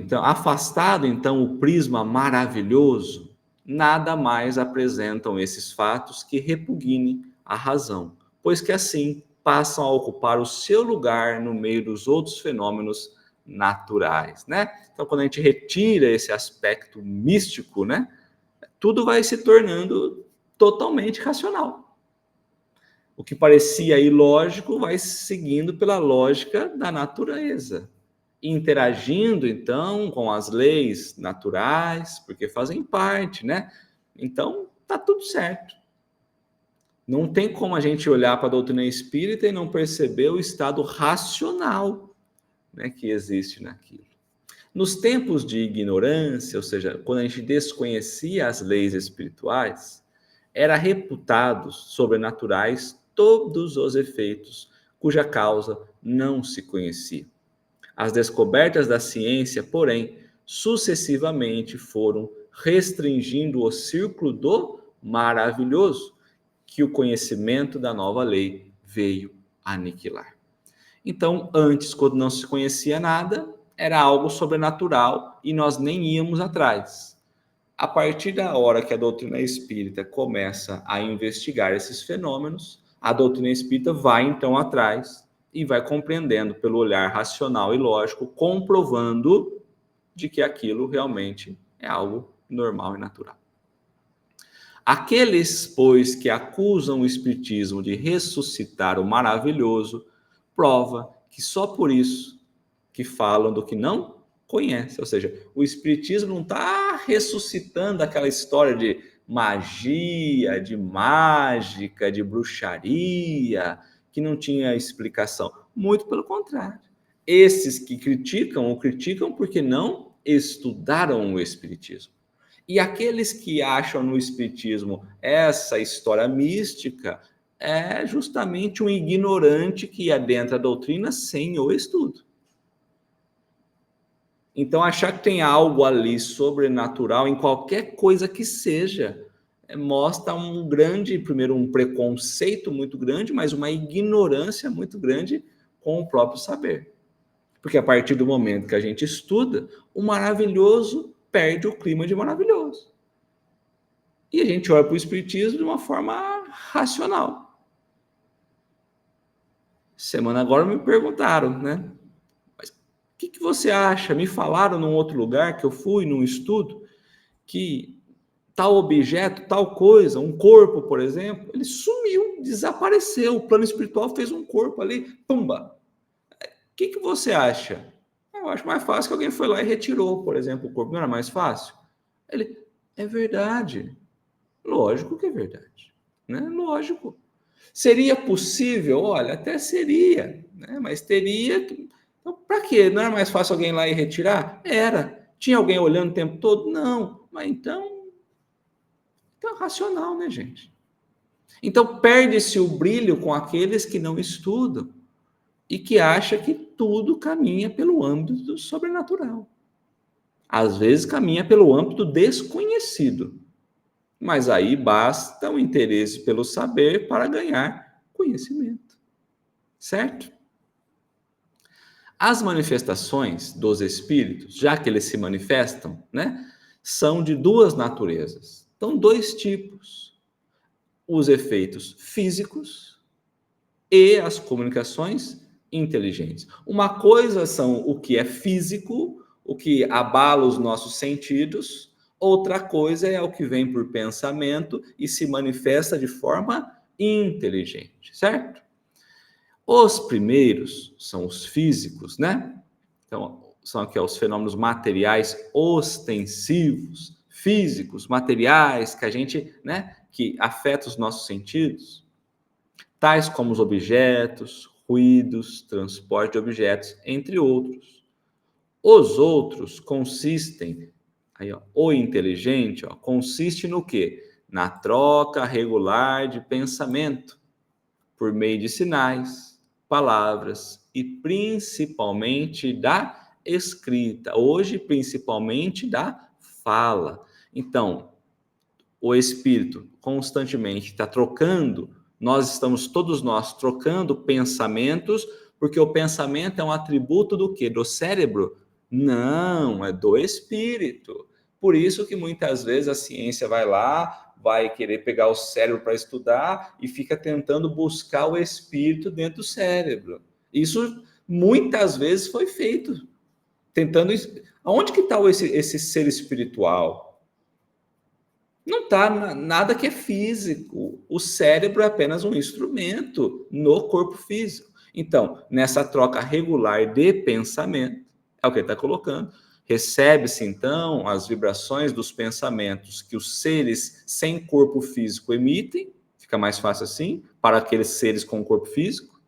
então o prisma maravilhoso, nada mais apresentam esses fatos que repugne a razão, pois que assim passam a ocupar o seu lugar no meio dos outros fenômenos naturais, né? Então, quando a gente retira esse aspecto místico, né, tudo vai se tornando totalmente racional. O que parecia ilógico vai seguindo pela lógica da natureza, interagindo então com as leis naturais, porque fazem parte, né? Então, tá tudo certo. Não tem como a gente olhar para a doutrina espírita e não perceber o estado racional, né, que existe naquilo. Nos tempos de ignorância, ou seja, quando a gente desconhecia as leis espirituais, era reputados sobrenaturais todos os efeitos cuja causa não se conhecia. As descobertas da ciência, porém, sucessivamente foram restringindo o círculo do maravilhoso que o conhecimento da nova lei veio aniquilar. Então, antes, quando não se conhecia nada, era algo sobrenatural e nós nem íamos atrás. A partir da hora que a doutrina espírita começa a investigar esses fenômenos, a doutrina espírita vai então atrás e vai compreendendo pelo olhar racional e lógico, comprovando de que aquilo realmente é algo normal e natural. Aqueles, pois, que acusam o espiritismo de ressuscitar o maravilhoso, prova que só por isso que falam do que não conhece. Ou seja, o espiritismo não está ressuscitando aquela história de magia, de mágica, de bruxaria, que não tinha explicação. Muito pelo contrário. Esses que criticam, o criticam porque não estudaram o espiritismo. E aqueles que acham no espiritismo essa história mística é justamente um ignorante que adentra a doutrina sem o estudo. Então, achar que tem algo ali sobrenatural em qualquer coisa que seja, mostra primeiro, um preconceito muito grande, mas uma ignorância muito grande com o próprio saber. Porque a partir do momento que a gente estuda, o maravilhoso perde o clima de maravilhoso. E a gente olha para o espiritismo de uma forma racional. Semana agora me perguntaram, né? Mas o que você acha? Me falaram num outro lugar que eu fui, num estudo, que tal objeto, tal coisa, um corpo, por exemplo, ele sumiu, desapareceu. O plano espiritual fez um corpo ali, pumba. O que você acha? Eu acho mais fácil que alguém foi lá e retirou, por exemplo, o corpo. Não era mais fácil? Ele, é verdade. Lógico que é verdade, né? Lógico. Seria possível? Olha, até seria, né? Mas teria. Então, para quê? Não era mais fácil alguém ir lá e retirar? Era. Tinha alguém olhando o tempo todo? Não. Mas então racional, né, gente? Então perde-se o brilho com aqueles que não estudam e que acham que tudo caminha pelo âmbito do sobrenatural. Às vezes caminha pelo âmbito desconhecido. Mas aí basta o interesse pelo saber para ganhar conhecimento. Certo? As manifestações dos espíritos, já que eles se manifestam, né, são de duas naturezas. Então, dois tipos: os efeitos físicos e as comunicações inteligentes. Uma coisa são o que é físico, o que abala os nossos sentidos, outra coisa é o que vem por pensamento e se manifesta de forma inteligente, certo? Os primeiros são os físicos, né? Então, são aqui os fenômenos materiais ostensivos, físicos, materiais, que a gente, né, que afeta os nossos sentidos, tais como os objetos, ruídos, transporte de objetos, entre outros. Os outros consistem, aí, ó, o inteligente, ó, consiste no quê? Na troca regular de pensamento, por meio de sinais, palavras e principalmente da escrita. Hoje, principalmente da fala. Então, o espírito constantemente está trocando, todos nós trocando pensamentos, porque o pensamento é um atributo do quê? Do cérebro? Não, é do espírito. Por isso que muitas vezes a ciência vai lá, vai querer pegar o cérebro para estudar e fica tentando buscar o espírito dentro do cérebro. Isso muitas vezes foi feito, tentando. Aonde que está esse ser espiritual? Não está nada que é físico. O cérebro é apenas um instrumento no corpo físico. Então, nessa troca regular de pensamento, é o que ele está colocando. Recebe-se, então, as vibrações dos pensamentos que os seres sem corpo físico emitem, fica mais fácil assim, para aqueles seres com corpo físico.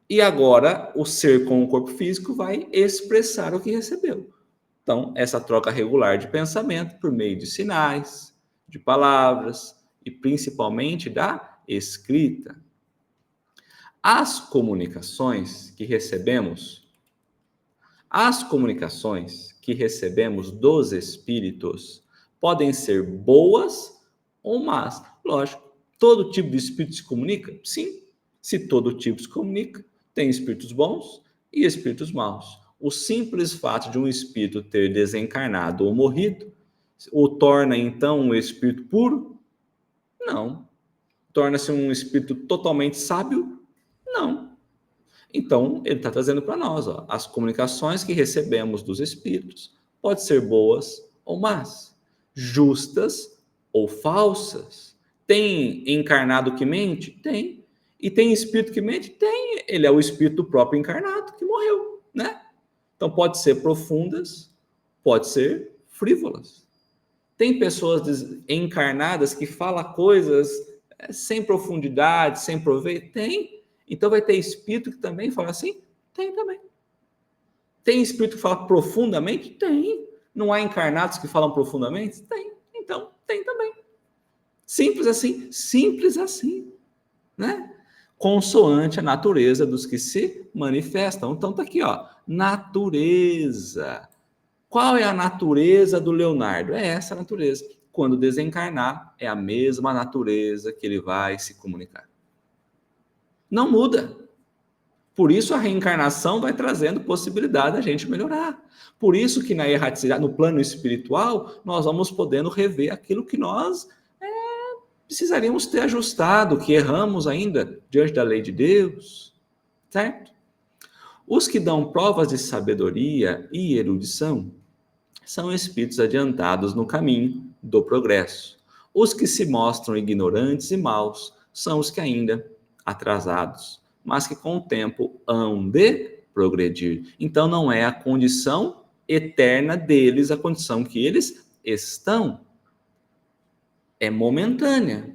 E agora, o ser com o corpo físico vai expressar o que recebeu. Então, essa troca regular de pensamento por meio de sinais, de palavras e principalmente da escrita. As comunicações que recebemos dos espíritos podem ser boas ou más. Lógico, todo tipo de espírito se comunica? Sim. Se todo tipo se comunica, tem espíritos bons e espíritos maus. O simples fato de um espírito ter desencarnado ou morrido o torna, então, um espírito puro? Não. Torna-se um espírito totalmente sábio? Não. Então, ele está trazendo para nós, ó, as comunicações que recebemos dos espíritos podem ser boas ou más, justas ou falsas. Tem encarnado que mente? Tem. E tem espírito que mente? Tem. Ele é o espírito próprio encarnado que morreu, né? Então, pode ser profundas, pode ser frívolas. Tem pessoas encarnadas que falam coisas sem profundidade, sem proveito? Tem. Então vai ter espírito que também fala assim? Tem também. Tem espírito que fala profundamente? Tem. Não há encarnados que falam profundamente? Tem. Então, tem também. Simples assim, né? Consoante a natureza dos que se manifestam. Então tá aqui, ó, natureza. Qual é a natureza do Leonardo? É essa natureza. Quando desencarnar, é a mesma natureza que ele vai se comunicar. Não muda. Por isso a reencarnação vai trazendo possibilidade da gente melhorar. Por isso que na erraticidade, no plano espiritual, nós vamos podendo rever aquilo que nós precisaríamos ter ajustado, que erramos ainda diante da lei de Deus, certo? Os que dão provas de sabedoria e erudição são espíritos adiantados no caminho do progresso. Os que se mostram ignorantes e maus são os que ainda atrasados, mas que com o tempo hão de progredir. Então não é a condição eterna deles a condição que eles estão. É momentânea.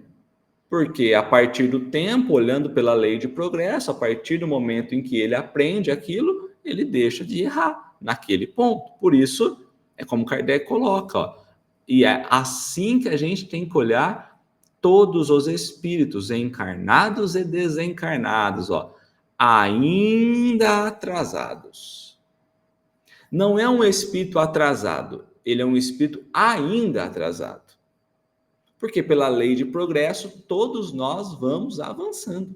Porque a partir do tempo, olhando pela lei de progresso, a partir do momento em que ele aprende aquilo, ele deixa de errar naquele ponto. Por isso, é como Kardec coloca, ó, e é assim que a gente tem que olhar todos os espíritos, encarnados e desencarnados, ó, ainda atrasados. Não é um espírito atrasado, ele é um espírito ainda atrasado. Porque pela lei de progresso, todos nós vamos avançando.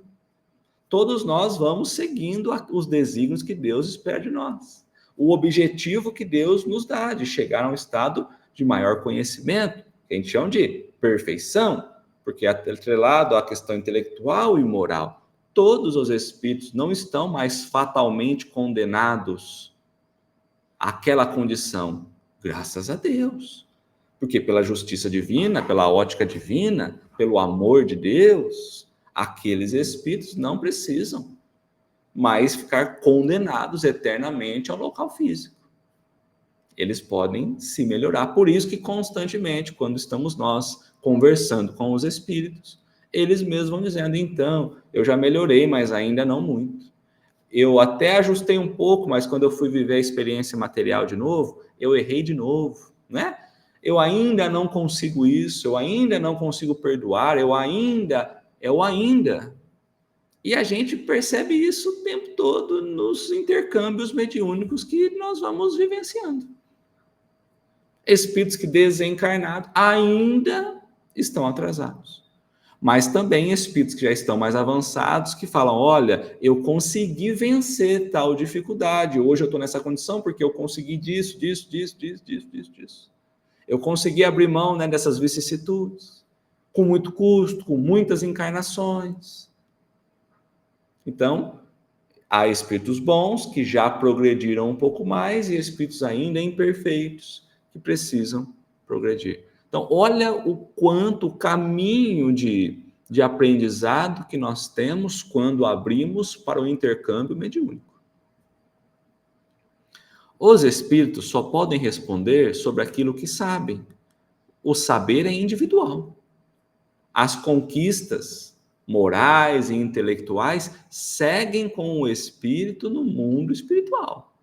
Todos nós vamos seguindo os desígnios que Deus espera de nós. O objetivo que Deus nos dá de chegar a um estado de maior conhecimento, que a gente chama de perfeição, porque é atrelado à questão intelectual e moral. Todos os espíritos não estão mais fatalmente condenados. aquela condição? Graças a Deus. Porque pela justiça divina, pela ótica divina, pelo amor de Deus, aqueles espíritos não precisam mais ficar condenados eternamente ao local físico. Eles podem se melhorar. Por isso que constantemente, quando estamos nós conversando com os espíritos, eles mesmos vão dizendo, então, eu já melhorei, mas ainda não muito. Eu até ajustei um pouco, mas quando eu fui viver a experiência material de novo, eu errei de novo, né? Eu ainda não consigo isso, eu ainda não consigo perdoar, eu ainda. E a gente percebe isso o tempo todo nos intercâmbios mediúnicos que nós vamos vivenciando. Espíritos que desencarnados ainda estão atrasados. Mas também espíritos que já estão mais avançados, que falam, olha, eu consegui vencer tal dificuldade, hoje eu estou nessa condição porque eu consegui disso. Eu consegui abrir mão, né, dessas vicissitudes, com muito custo, com muitas encarnações. Então, há espíritos bons que já progrediram um pouco mais e espíritos ainda imperfeitos que precisam progredir. Então, olha o quanto o caminho de aprendizado que nós temos quando abrimos para o intercâmbio mediúnico. Os espíritos só podem responder sobre aquilo que sabem. O saber é individual. As conquistas morais e intelectuais seguem com o espírito no mundo espiritual.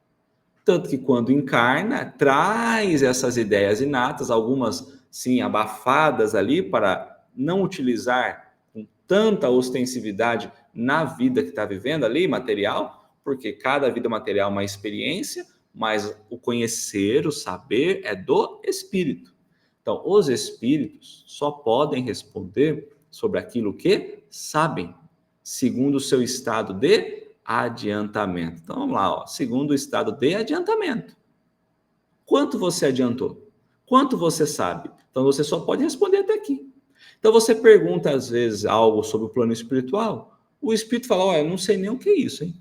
Tanto que quando encarna, traz essas ideias inatas, algumas, sim, abafadas ali, para não utilizar com tanta ostensividade na vida que está vivendo ali, material, porque cada vida material é uma experiência, mas o conhecer, o saber é do espírito. Então, os espíritos só podem responder sobre aquilo que sabem, segundo o seu estado de adiantamento. Então, vamos lá, ó. Segundo o estado de adiantamento. Quanto você adiantou? Quanto você sabe? Então, você só pode responder até aqui. Então, você pergunta, às vezes, algo sobre o plano espiritual, o espírito fala, olha, não sei nem o que é isso, hein?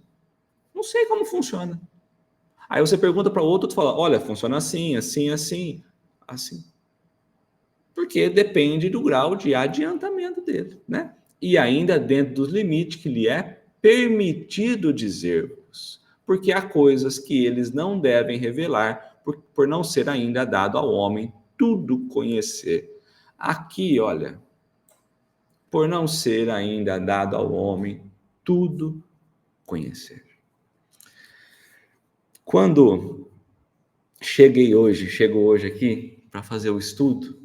Não sei como funciona. Aí você pergunta para outro, tu fala, olha, funciona assim, assim, assim, assim. Porque depende do grau de adiantamento dele, né? E ainda dentro dos limites que lhe é permitido dizer-vos, porque há coisas que eles não devem revelar, por não ser ainda dado ao homem tudo conhecer. Aqui, olha, por não ser ainda dado ao homem tudo conhecer. Quando chego hoje aqui para fazer o estudo,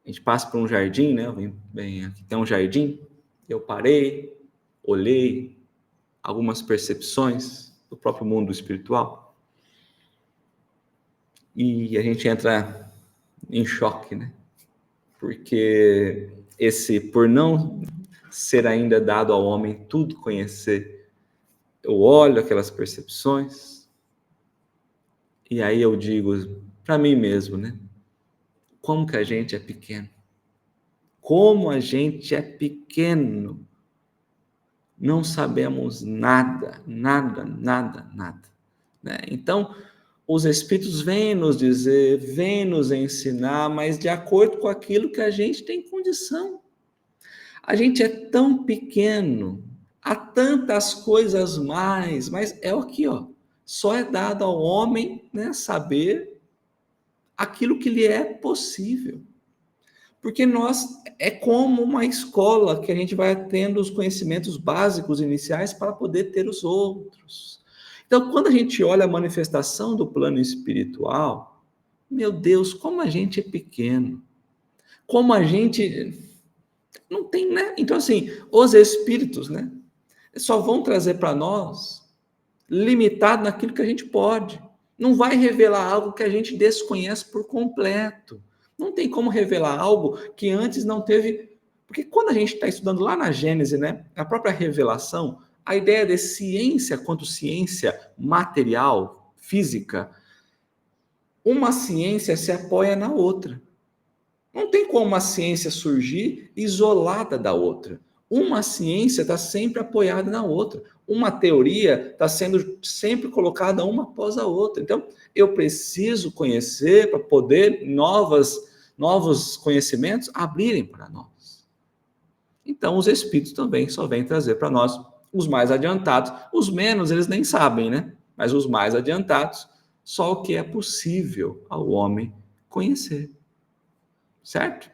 a gente passa por um jardim, né? Aqui tem um jardim. Eu parei, olhei algumas percepções do próprio mundo espiritual e a gente entra em choque, né? Porque por não ser ainda dado ao homem tudo conhecer, eu olho aquelas percepções e aí eu digo para mim mesmo, né? Como que a gente é pequeno? Como a gente é pequeno! Não sabemos nada. Né? Então, os Espíritos vêm nos dizer, vêm nos ensinar, mas de acordo com aquilo que a gente tem condição. A gente é tão pequeno, há tantas coisas mais, mas é aqui, ó, só é dado ao homem, né, saber aquilo que lhe é possível. Porque é como uma escola que a gente vai tendo os conhecimentos básicos iniciais para poder ter os outros. Então, quando a gente olha a manifestação do plano espiritual, meu Deus, como a gente é pequeno. Como a gente não tem, né? Então, assim, os espíritos, né, só vão trazer para nós limitado naquilo que a gente pode. Não vai revelar algo que a gente desconhece por completo. Não tem como revelar algo que antes não teve. Porque quando a gente está estudando lá na Gênese, né, a própria revelação, a ideia de ciência quanto ciência material, física, uma ciência se apoia na outra. Não tem como uma ciência surgir isolada da outra. Uma ciência está sempre apoiada na outra. uma teoria está sendo sempre colocada uma após a outra. Então, eu preciso conhecer para poder novos conhecimentos abrirem para nós. Então, os Espíritos também só vêm trazer para nós os mais adiantados. Os menos, eles nem sabem, né? Mas os mais adiantados, só o que é possível ao homem conhecer. Certo?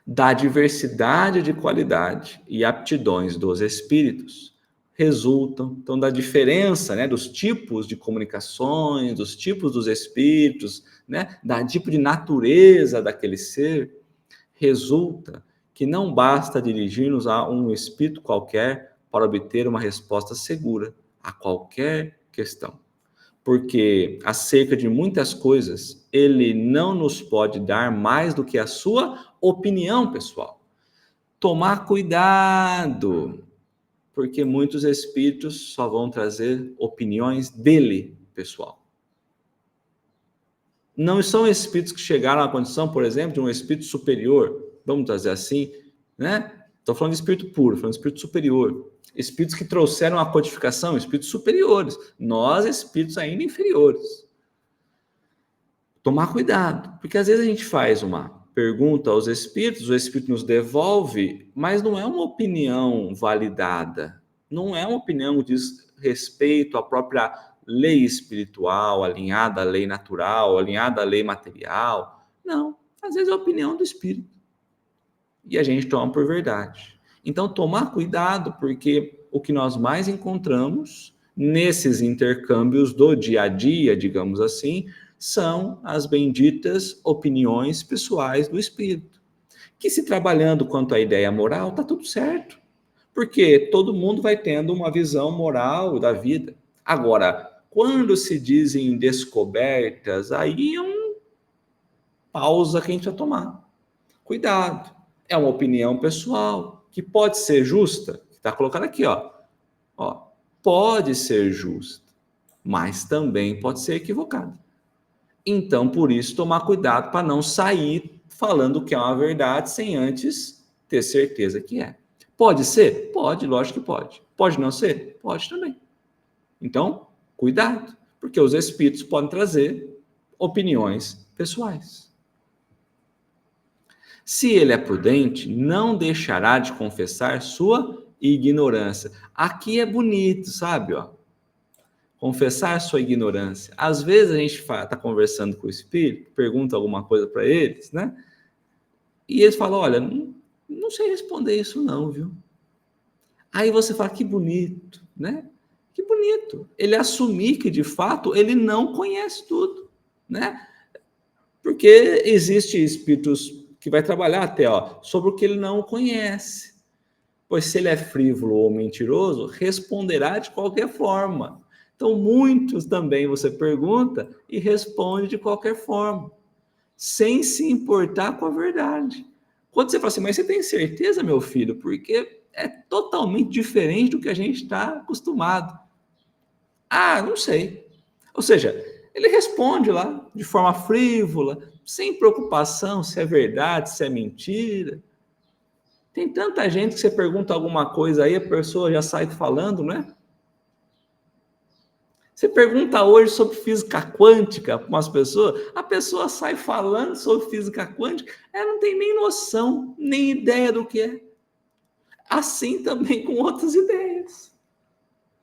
Da diversidade de qualidade e aptidões dos espíritos resultam, então, da diferença, né, dos tipos de comunicações, dos tipos dos espíritos, né, da tipo de natureza daquele ser, resulta que não basta dirigir-nos a um espírito qualquer para obter uma resposta segura a qualquer questão. Porque acerca de muitas coisas, ele não nos pode dar mais do que a sua opinião pessoal. Tomar cuidado, porque muitos espíritos só vão trazer opiniões dele, pessoal. Não são espíritos que chegaram à condição, por exemplo, de um espírito superior, vamos trazer assim, né? Estou falando de espírito puro, falando de espírito superior. Espíritos que trouxeram a codificação, espíritos superiores. Nós, espíritos ainda inferiores. Tomar cuidado, porque às vezes a gente faz uma pergunta aos espíritos, o espírito nos devolve, mas não é uma opinião validada. Não é uma opinião que diz respeito à própria lei espiritual, alinhada à lei natural, alinhada à lei material. Não, às vezes é a opinião do espírito. E a gente toma por verdade. Então, tomar cuidado, porque o que nós mais encontramos nesses intercâmbios do dia a dia, digamos assim, são as benditas opiniões pessoais do espírito. Que se trabalhando quanto à ideia moral, está tudo certo. Porque todo mundo vai tendo uma visão moral da vida. Agora, quando se dizem descobertas, aí é uma pausa que a gente vai tomar. Cuidado. É uma opinião pessoal, que pode ser justa, está colocado aqui, ó, pode ser justa, mas também pode ser equivocada. Então, por isso, tomar cuidado para não sair falando que é uma verdade sem antes ter certeza que é. Pode ser? Pode, lógico que pode. Pode não ser? Pode também. Então, cuidado, porque os espíritos podem trazer opiniões pessoais. Se ele é prudente, não deixará de confessar sua ignorância. Aqui é bonito, sabe? Confessar sua ignorância. Às vezes a gente está conversando com o espírito, pergunta alguma coisa para eles, né? E eles falam, olha, não sei responder isso não, viu? Aí você fala, que bonito, né? Que bonito. Ele assumir que, de fato, ele não conhece tudo, né? Porque existe espíritos que vai trabalhar até sobre o que ele não conhece. Pois se ele é frívolo ou mentiroso, responderá de qualquer forma. Então, muitos também você pergunta e responde de qualquer forma, sem se importar com a verdade. Quando você fala assim, mas você tem certeza, meu filho? Porque é totalmente diferente do que a gente está acostumado. Ah, não sei. Ou seja, ele responde lá de forma frívola, sem preocupação se é verdade, se é mentira. Tem tanta gente que você pergunta alguma coisa aí, a pessoa já sai falando, né? Você pergunta hoje sobre física quântica para umas pessoas, a pessoa sai falando sobre física quântica, ela não tem nem noção, nem ideia do que é. Assim também com outras ideias.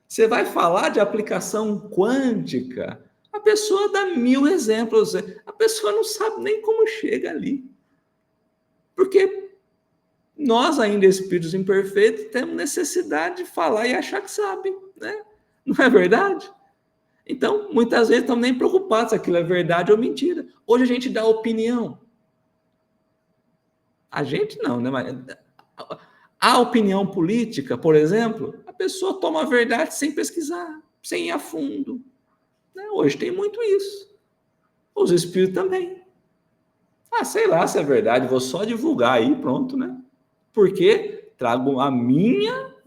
Você vai falar de aplicação quântica, a pessoa dá 1000 exemplos, a pessoa não sabe nem como chega ali. Porque nós, ainda espíritos imperfeitos, temos necessidade de falar e achar que sabe, né? Não é verdade? Então, muitas vezes estamos nem preocupados se aquilo é verdade ou mentira. Hoje a gente dá opinião. A gente não, né? Mas a opinião política, por exemplo, a pessoa toma a verdade sem pesquisar, sem ir a fundo. Né? Hoje tem muito isso. Os espíritos também. Ah, sei lá se é verdade, vou só divulgar aí, pronto, né? Porque trago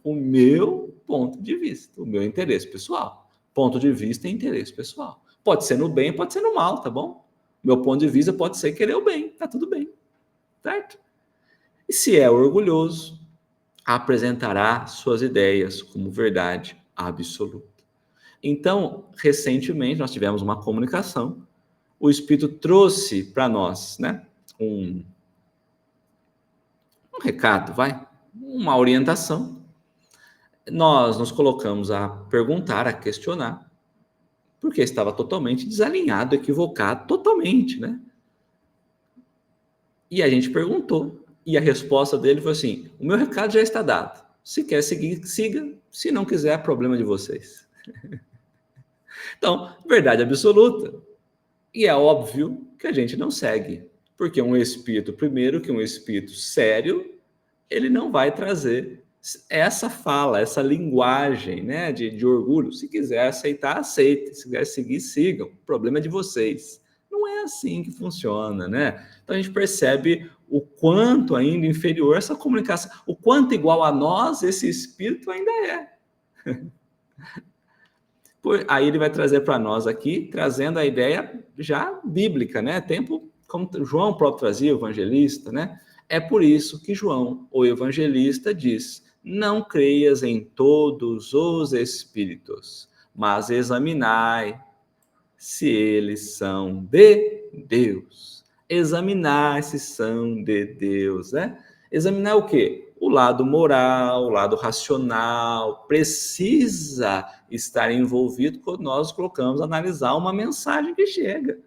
o meu ponto de vista, o meu interesse pessoal. Ponto de vista e interesse pessoal. Pode ser no bem, pode ser no mal, tá bom? Meu ponto de vista pode ser querer o bem, tá tudo bem, certo? E se é orgulhoso, apresentará suas ideias como verdade absoluta. Então, recentemente, nós tivemos uma comunicação, o Espírito trouxe para nós, né, um recado, uma orientação. Nós nos colocamos a perguntar, a questionar, porque estava totalmente desalinhado, equivocado, totalmente, né? E a gente perguntou, e a resposta dele foi assim: o meu recado já está dado. Se quer seguir, siga. Se não quiser, é problema de vocês. Então, verdade absoluta. E é óbvio que a gente não segue. Porque um espírito, primeiro, que um espírito sério, ele não vai trazer essa fala, essa linguagem, né, de orgulho. Se quiser aceitar, aceite. Se quiser seguir, sigam. O problema é de vocês. Não é assim que funciona, né? Então a gente percebe o quanto ainda inferior essa comunicação, o quanto igual a nós esse espírito ainda é. Aí ele vai trazer para nós aqui, trazendo a ideia já bíblica, né? Tempo, como João próprio trazia, o evangelista, né? É por isso que João, o evangelista, diz: não creias em todos os espíritos, mas examinai se eles são de Deus. Examinar se são de Deus, né? Examinar o quê? O lado moral, o lado racional, precisa estar envolvido quando nós colocamos a analisar uma mensagem que chega.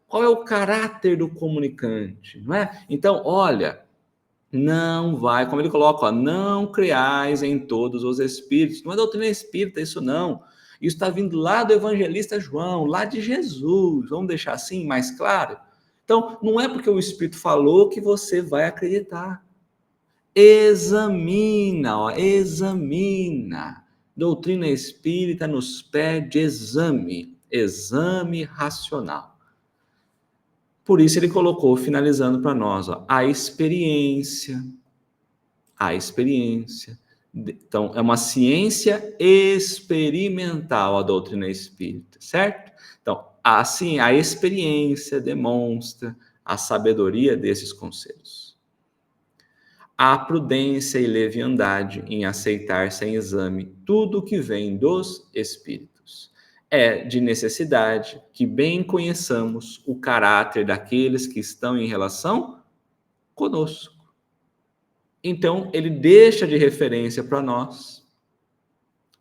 Qual é o caráter do comunicante, não é? Então, olha, não vai, como ele coloca, ó, não creais em todos os espíritos. Não é doutrina espírita isso não. Isso está vindo lá do evangelista João, lá de Jesus. Vamos deixar assim mais claro? Então, não é porque o Espírito falou que você vai acreditar. Examina, ó, examina. Doutrina espírita nos pede exame, exame racional. Por isso ele colocou, finalizando para nós, ó, a experiência. Então, é uma ciência experimental a doutrina espírita, certo? Então, assim, a experiência demonstra a sabedoria desses conselhos. Há prudência e leviandade em aceitar sem exame tudo o que vem dos espíritos. É de necessidade que bem conheçamos o caráter daqueles que estão em relação conosco. Então, ele deixa de referência para nós,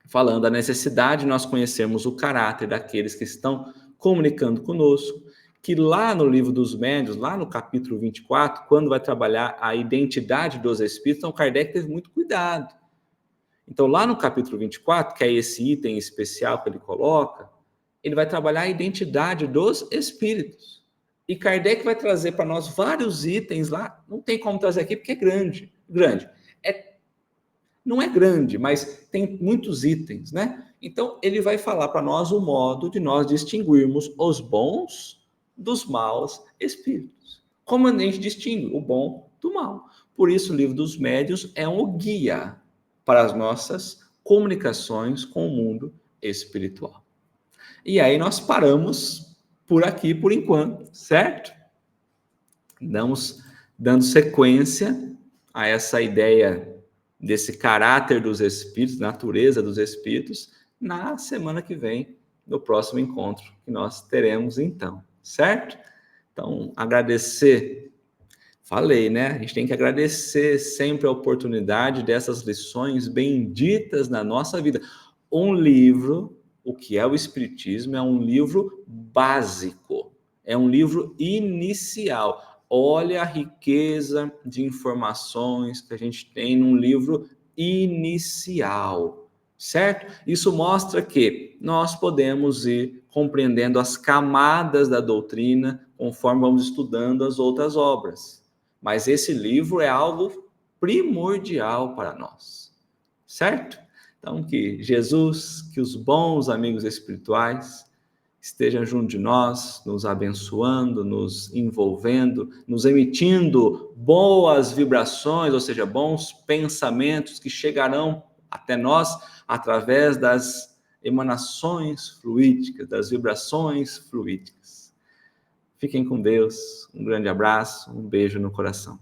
falando da necessidade de nós conhecermos o caráter daqueles que estão comunicando conosco, que lá no livro dos médiuns, lá no capítulo 24, quando vai trabalhar a identidade dos espíritos, então Kardec teve muito cuidado. Então, lá no capítulo 24, que é esse item especial que ele coloca, ele vai trabalhar a identidade dos espíritos. E Kardec vai trazer para nós vários itens lá, não tem como trazer aqui porque é grande. Não é grande, mas tem muitos itens, né? Então, ele vai falar para nós o modo de nós distinguirmos os bons dos maus espíritos. Como a gente distingue o bom do mal. Por isso, o livro dos médiuns é um guia para as nossas comunicações com o mundo espiritual. E aí nós paramos por aqui por enquanto, certo? Dando sequência a essa ideia desse caráter dos espíritos, natureza dos espíritos, na semana que vem, no próximo encontro que nós teremos então, certo? Então, agradecer, falei, né? A gente tem que agradecer sempre a oportunidade dessas lições benditas na nossa vida. Um livro, o que é o Espiritismo, é um livro básico, é um livro inicial. Olha a riqueza de informações que a gente tem num livro inicial, certo? Isso mostra que nós podemos ir compreendendo as camadas da doutrina conforme vamos estudando as outras obras. Mas esse livro é algo primordial para nós, certo? Então, que Jesus, que os bons amigos espirituais estejam junto de nós, nos abençoando, nos envolvendo, nos emitindo boas vibrações, ou seja, bons pensamentos que chegarão até nós através das emanações fluídicas, das vibrações fluídicas. Fiquem com Deus, um grande abraço, um beijo no coração.